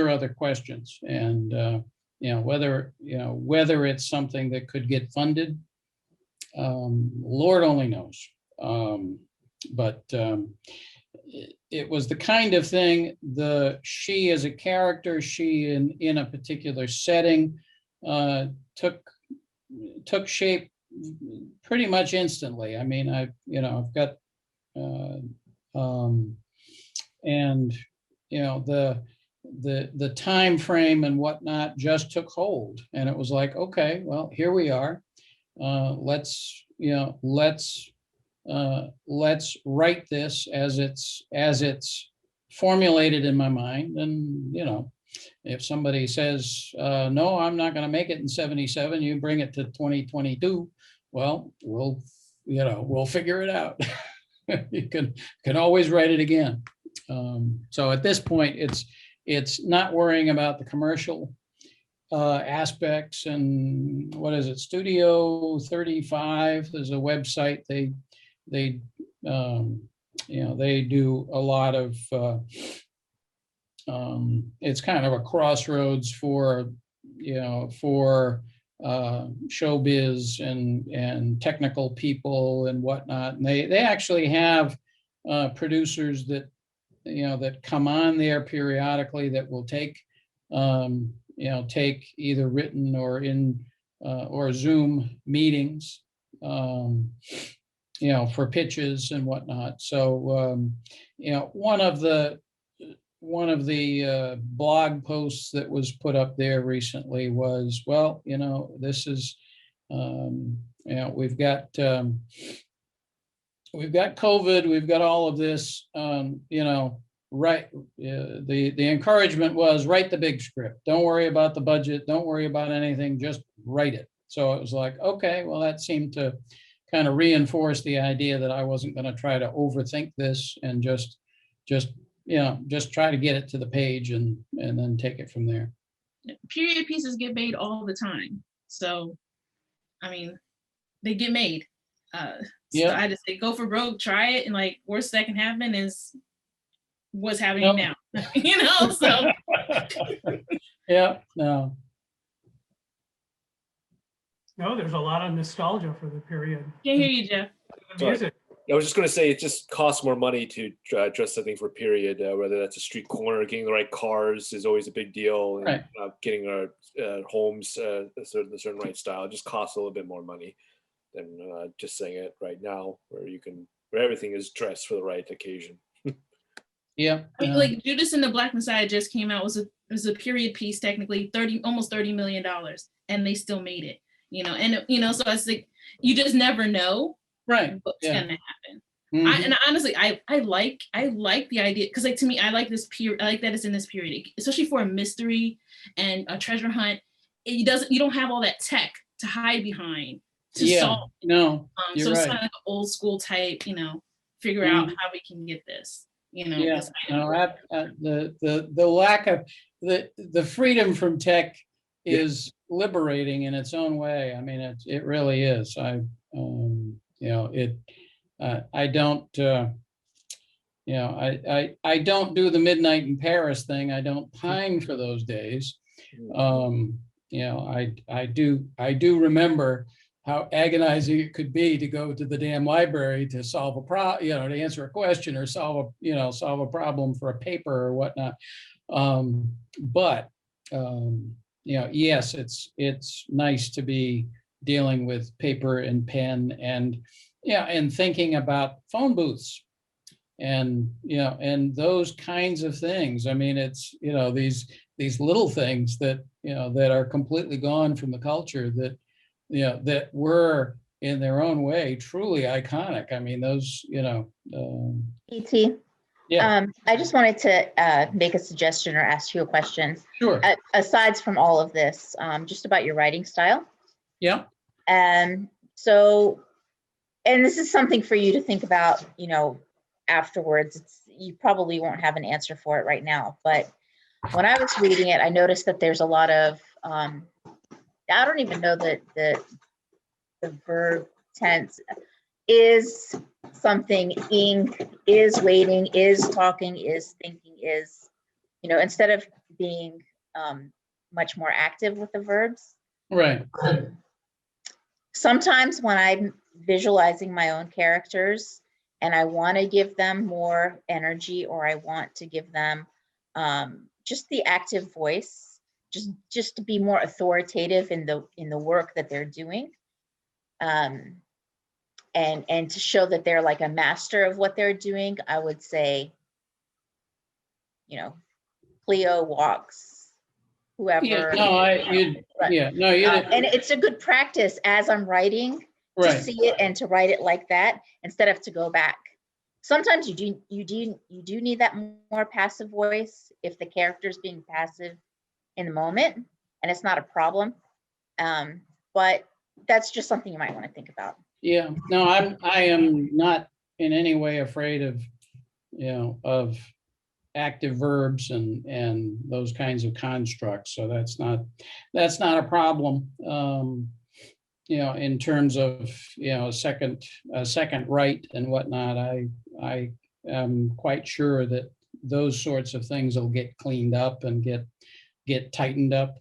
other questions. And whether it's something that could get funded, Lord only knows. But it was the kind of thing, she as a character, she in a particular setting, took shape pretty much instantly. I mean, I've got, and the time frame and whatnot just took hold, and it was like, okay, well, here we are. Let's write this as it's formulated in my mind. And if somebody says, no, I'm not going to make it in 77, you bring it to 2022, well, we'll we'll figure it out. You can always write it again. So at this point, it's not worrying about the commercial aspects. And what is it, Studio 35, there's a website, they do a lot of it's kind of a crossroads for showbiz and technical people and whatnot. And they actually have producers that that come on there periodically that will take take either written or in or Zoom meetings, for pitches and whatnot. So one of the blog posts that was put up there recently was, well, this is we've got COVID, we've got all of this, right. The encouragement was write the big script. Don't worry about the budget. Don't worry about anything. Just write it. So it was like, okay, well, that seemed to kind of reinforce the idea that I wasn't going to try to overthink this and just try to get it to the page and then take it from there. Period pieces get made all the time. So, I mean, they get made. So I just say, go for broke, try it. And like, worst that can happen is what's happening now, so. Yeah, no. No, there's a lot of nostalgia for the period. Can't hear you, Jeff. The music. I was just going to say, it just costs more money to dress something for a period, whether that's a street corner, getting the right cars is always a big deal. And, right. Getting our homes a certain right style, it just costs a little bit more money than just saying it right now, where everything is dressed for the right occasion. Yeah. I mean, like Judas and the Black Messiah just came out, was a period piece, technically almost $30 million, and they still made it, so I was like, you just never know. Right. What's gonna happen. Mm-hmm. And honestly, I like the idea, because like to me, I like this period. I like that it's in this period, especially for a mystery and a treasure hunt. You don't have all that tech to hide behind to solve. No, you're so it's right. kind of like an old school type, figure out how we can get this. The lack of the freedom from tech is liberating in its own way. I mean, it really is. I don't I don't do the midnight in Paris thing. I don't pine for those days. I do remember how agonizing it could be to go to the damn library to solve a problem, to answer a question or solve a problem for a paper or whatnot. Yes, it's nice to be dealing with paper and pen and thinking about phone booths and those kinds of things. I mean, it's these little things that that are completely gone from the culture that that were in their own way truly iconic. I mean, those E.T. Yeah. I just wanted to make a suggestion or ask you a question. Sure. Aside from all of this, just about your writing style. Yeah. So, and this is something for you to think about, afterwards. You probably won't have an answer for it right now, but when I was reading it, I noticed that there's a lot of, I don't even know that the verb tense is something, ing, is waiting, is talking, is thinking, is, instead of being much more active with the verbs. Right. Sometimes when I'm visualizing my own characters and I want to give them more energy, or I want to give them just the active voice, just to be more authoritative in the work that they're doing, and to show that they're like a master of what they're doing, I would say, Cleo walks, whoever. And it's a good practice as I'm writing to see it and to write it like that instead of to go back. Sometimes you do need that more passive voice if the character's being passive in the moment, and it's not a problem. But that's just something you might want to think about. Yeah, no, I am not in any way afraid of, of active verbs and those kinds of constructs. So that's not a problem. In terms of, a second right and whatnot, I am quite sure that those sorts of things will get cleaned up and get tightened up.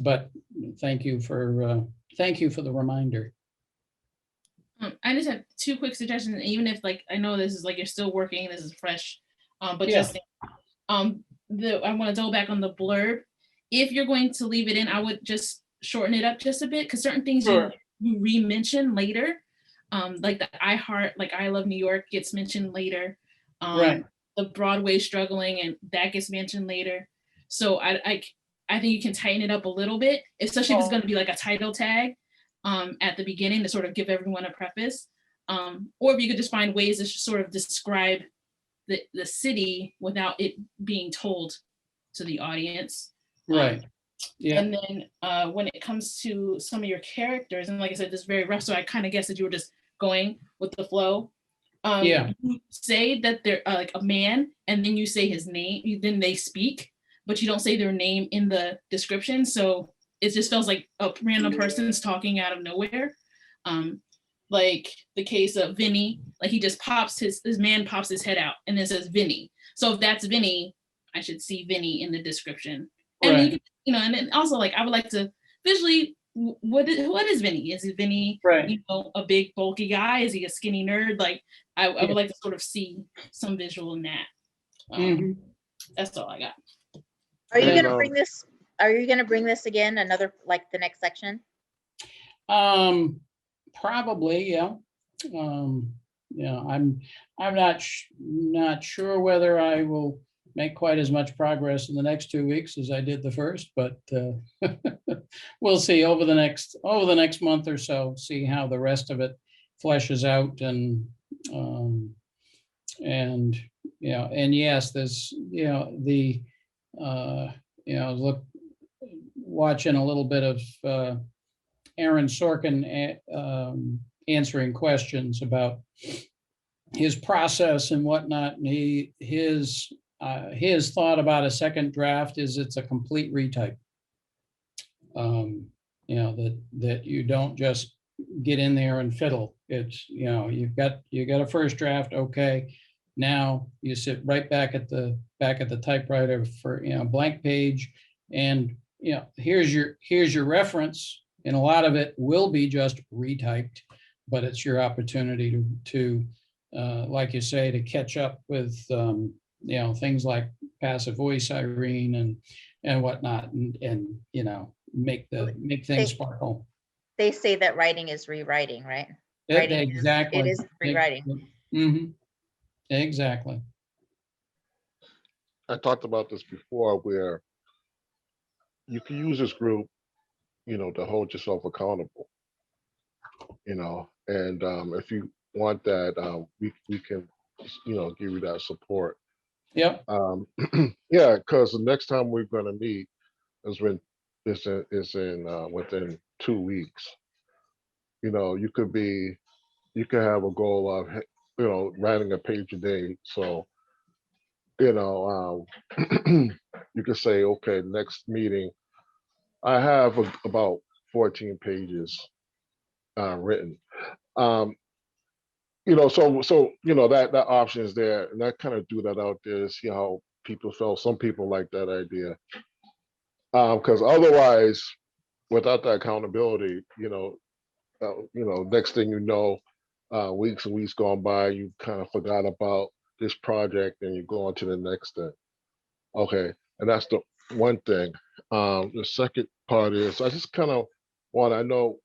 But thank you for the reminder. I just have two quick suggestions, and even if I know this is you're still working, this is fresh, but Yeah. just I want to double back on the blurb. If you're going to leave it in, I would just shorten it up just a bit, because certain things Sure. you re-mention later, like the I love New York gets mentioned later, Right. the Broadway struggling, and that gets mentioned later. So I think you can tighten it up a little bit, especially if it's going to be a title tag at the beginning to sort of give everyone a preface, or if you could just find ways to sort of describe the city without it being told to the audience. Right. Yeah. And then when it comes to some of your characters, and like I said, this is very rough, so I kind of guess that you were just going with the flow. Yeah. You say that they're a man, and then you say his name, then they speak, but you don't say their name in the description. So it just feels like a random person's talking out of nowhere. Like the case of Vinny, he just pops his man pops his head out and then says Vinny. So if that's Vinny, I should see Vinny in the description. And Right. and then also I would like to visually, what is Vinny? Is Vinny, Right. A big bulky guy? Is he a skinny nerd? I would like to sort of see some visual in that. Mhm. That's all I got. Are you And, gonna bring this? Are you gonna bring this again? Another the next section? Probably, yeah. I'm not sure whether I will make quite as much progress in the next 2 weeks as I did the first, but we'll see over the next month or so, see how the rest of it fleshes out, and yes, there's watching a little bit of Aaron Sorkin answering questions about his process and whatnot. And his thought about a second draft is it's a complete retype. That you don't just get in there and fiddle. It's, you've got a first draft. Okay. Now you sit right back at the typewriter for, blank page, and, here's your reference. And a lot of it will be just retyped, but it's your opportunity to like you say, to catch up with, things like passive voice, Irene, and whatnot, and make things sparkle. They say that writing is rewriting, right? Writing Exactly. It is rewriting. Mm-hmm. Exactly. I talked about this before, where you can use this group, to hold yourself accountable, and if you want that, we can, give you that support. Yep. Yeah, because the next time we're going to meet is within 2 weeks. You could have a goal of, writing a page a day. So, you could say, okay, next meeting, I have about 14 pages written. So that option is there, and I kind of threw that out there to see how people felt. Some people like that idea, because otherwise, without that accountability, next thing you know, weeks and weeks gone by, you kind of forgot about this project, and you go on to the next thing. Okay, and that's the one thing. The second part is I just kind of want to know,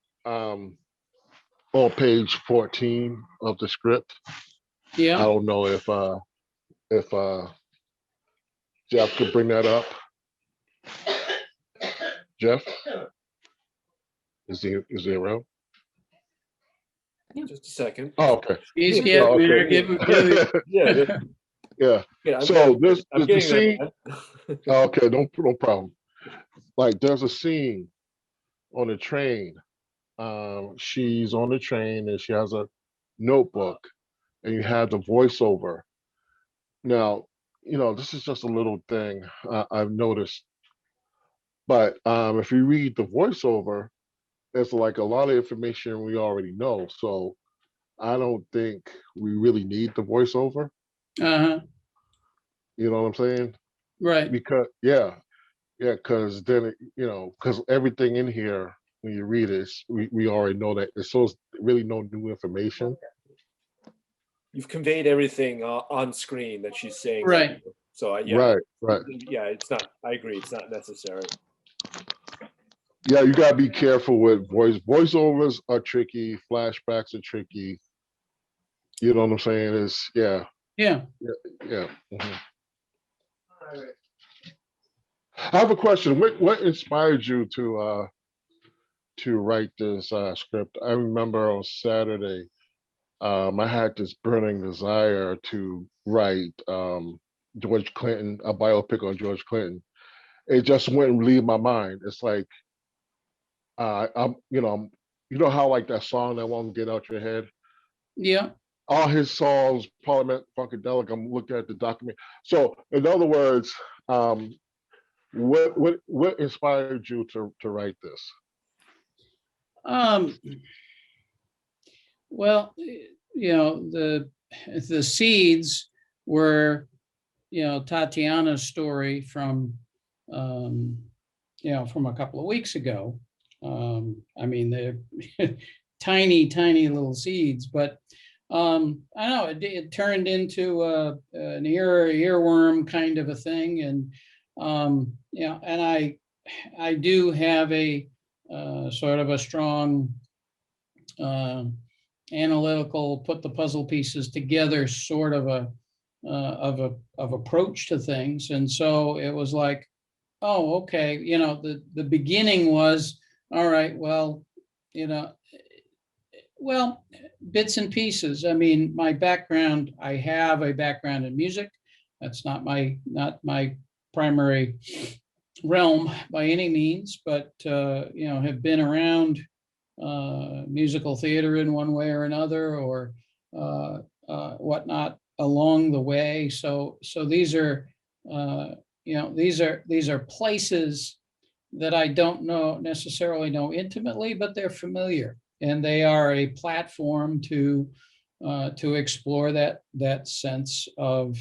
on page 14 of the script. Yeah. I don't know if Jeff could bring that up. Jeff, is he around? Just a second. Oh, okay. He's Yeah, getting there. Yeah. Yeah. So there's I'm the getting scene. there. Okay, no problem. Like there's a scene on a train she's on the train and she has a notebook, and you have the voiceover. Now, this is just a little thing I've noticed, but if you read the voiceover, there's like a lot of information we already know. So I don't think we really need the voiceover. Uh-huh. You know what I'm saying? Right. Because because then because everything in here when you read it, we already know that. It's so really no new information. You've conveyed everything on screen that she's saying. Right. So yeah. Right. Yeah, it's not. I agree. It's not necessary. Yeah, you gotta be careful with voiceovers are tricky, flashbacks are tricky. You know what I'm saying? It's Yeah. Yeah. Mhm. I have a question. What inspired you to write this script? I remember on Saturday, I had this burning desire to write George Clinton, a biopic on George Clinton. It just wouldn't leave my mind. It's like how like that song that won't get out your head. Yeah. All his songs, Parliament Funkadelic. I'm looking at the document. So, in other words, what inspired you to write this? Well, the seeds were, Tatiana's story from a couple of weeks ago. I mean, they're tiny, tiny little seeds, but I know it turned into an earworm kind of a thing, and and I do have a sort of a strong analytical, put the puzzle pieces together sort of a approach to things, and so it was like, oh, okay, the beginning was all right. Well, bits and pieces. I mean, my background, I have a background in music. That's not my primary realm by any means, but have been around musical theater in one way or another, or whatnot along the way. So these are these are places that I don't necessarily know intimately, but they're familiar, and they are a platform to explore that sense of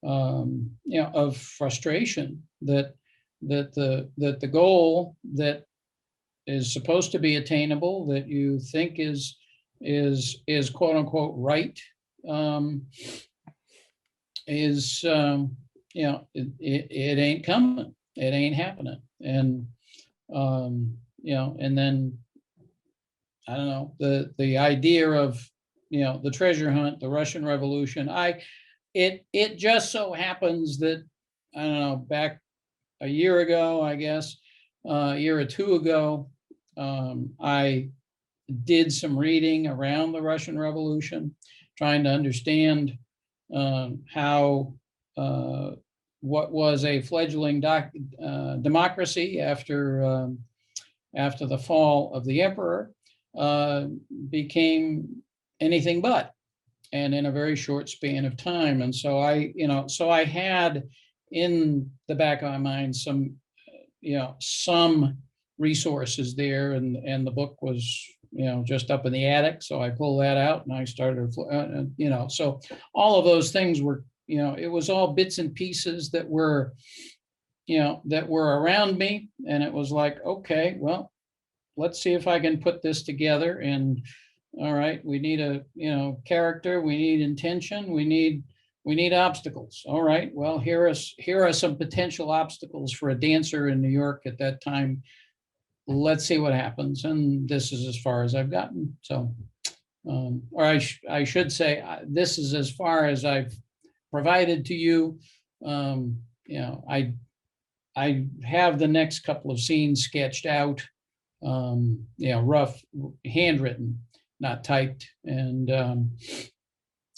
of frustration that the goal that is supposed to be attainable, that you think is quote unquote right, is it ain't coming, it ain't happening, and and then I don't know, the idea of the treasure hunt, the Russian Revolution. It just so happens that, I don't know, back a year ago, I guess, a year or two ago, I did some reading around the Russian Revolution, trying to understand how what was a fledgling democracy after the fall of the emperor became anything but, and in a very short span of time. And so I had in the back of my mind some some resources there, and the book was just up in the attic, so I pulled that out and I started so all of those things were, it was all bits and pieces that were around me, and it was like, okay, well, let's see if I can put this together. And all right, we need a character, we need intention, we need obstacles. All right, well, here are some potential obstacles for a dancer in New York at that time. Let's see what happens. And this is as far as I've gotten. So, or I should say, this is as far as I've provided to you. I have the next couple of scenes sketched out, rough, handwritten, not typed, and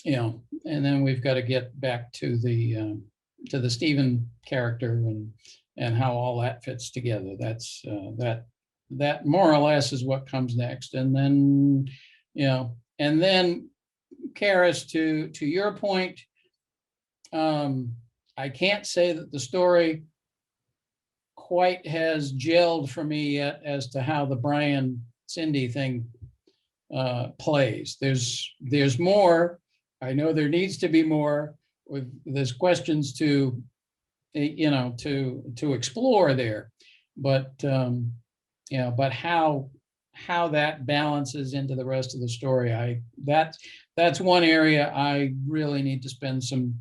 and then we've got to get back to the Stephen character and how all that fits together. that more or less is what comes next. And then, you know, and then Karis, to your point, I can't say that the story quite has gelled for me yet as to how the Brian Cindy thing plays. There's more. I know there needs to be more. There's questions to, you know, to explore there, but yeah, but how that balances into the rest of the story, that's one area I really need to spend some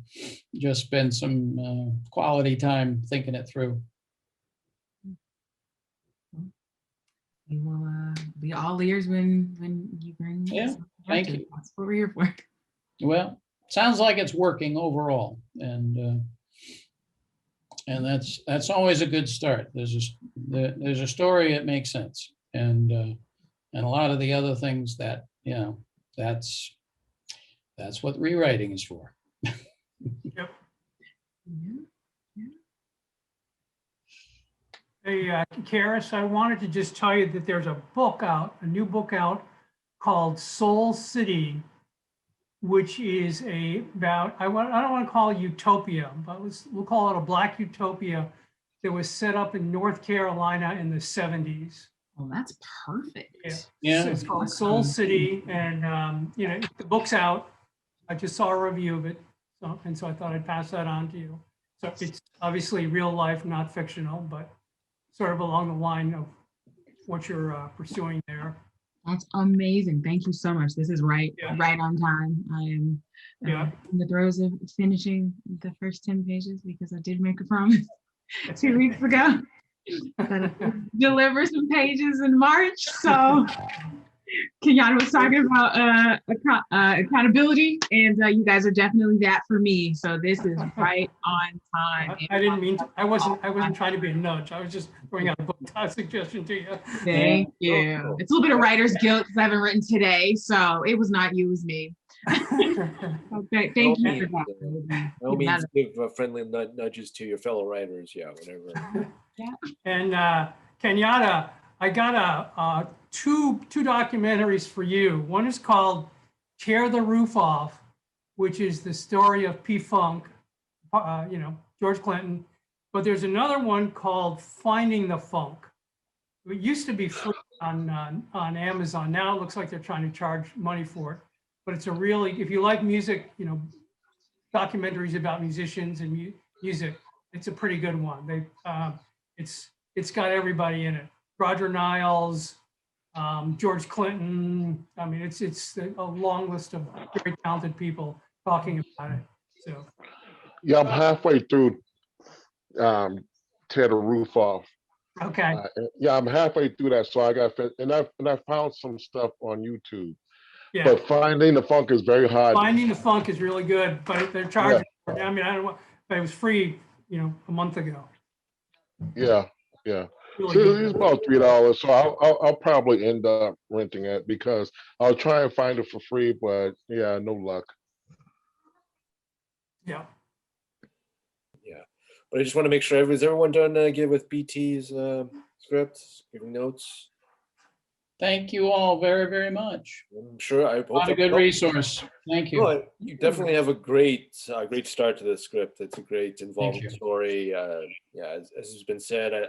quality time thinking it through. We will be all ears when you bring. Yeah, thank you. That's what we're here for. Well, sounds like it's working overall, and that's always a good start. There's a story, it makes sense, and a lot of the other things that, you know, that's what rewriting is for. Yep. Yeah. Hey, Karis, I wanted to just tell you that there's a new book out called Soul City, which is about, I don't want to call it utopia, but we'll call it a Black utopia that was set up in North Carolina in the 70s. Well, that's perfect. Yeah. So it's called Soul City, and you know, the book's out. I just saw a review of it, so I thought I'd pass that on to you. So it's obviously real life, not fictional, but sort of along the line of what you're pursuing there. That's amazing. Thank you so much. This is right on time. I am in the throes of finishing the first 10 pages because I did make a promise 2 weeks ago that I would deliver some pages in March. So Kenyatta was talking about accountability, and you guys are definitely that for me. So this is right on time. I didn't mean to. I wasn't trying to be a nudge. I was just throwing out a book suggestion to you. Thank you. It's a little bit of writer's guilt because I haven't written today, so it was not you, it was me. Okay, thank you for that. No means give friendly nudges to your fellow writers. Yeah, whatever. And Kenyatta, I got two documentaries for you. One is called Tear the Roof Off, which is the story of P-Funk, you know, George Clinton. But there's another one called Finding the Funk. It used to be free on Amazon. Now it looks like they're trying to charge money for it. But it's a really, if you like music, you know, documentaries about musicians and music, it's a pretty good one. It's got everybody in it. Roger Niles, George Clinton. I mean, it's a long list of very talented people talking about it. So yeah, I'm halfway through Tear the Roof Off. Okay. Yeah, I'm halfway through that, so I got and I found some stuff on YouTube. Yeah. But Finding the Funk is very hard. Finding the Funk is really good, but they're charging. I mean, I don't know, but it was free, you know, a month ago. Yeah. Really So good. it's about $3, so I'll probably end up renting it because I'll try and find it for free, but yeah, no luck. Yeah. But I just want to make sure is everyone done with BT's script, giving notes? Thank you all very, very much. I'm sure. I hope A lot of good resource. Thank you. Well, you definitely have a great start to the script. It's a great involving story. Yeah, as has been said, I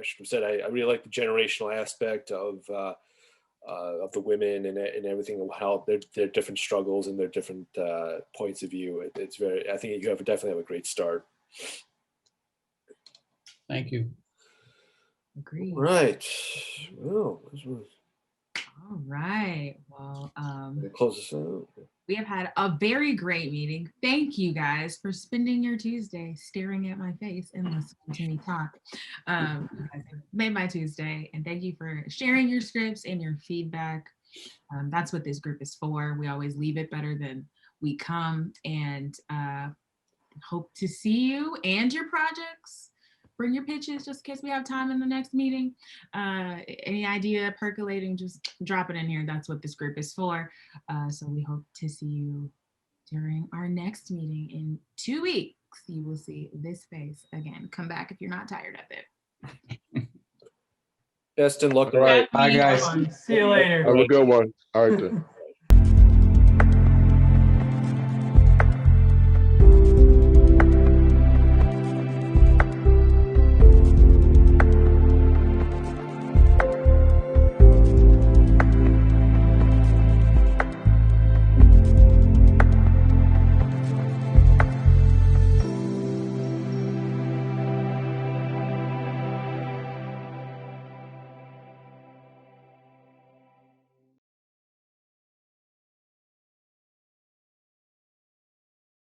should have said I really like the generational aspect of the women and everything, how their different struggles and their different points of view. It's very. I think you definitely have a great start. Thank you. Agreed. Right. Well, all right. Well, close this out. We have had a very great meeting. Thank you guys for spending your Tuesday staring at my face and listening to me talk. You guys have made my Tuesday, and thank you for sharing your scripts and your feedback. That's what this group is for. We always leave it better than we come, and hope to see you and your projects. Bring your pitches just in case we have time in the next meeting. Any idea percolating, just drop it in here. That's what this group is for. So we hope to see you during our next meeting in 2 weeks. You will see this face again. Come back if you're not tired of it. Best in luck. All right. Bye, guys. Bye. See you later. Have a good one. All right then.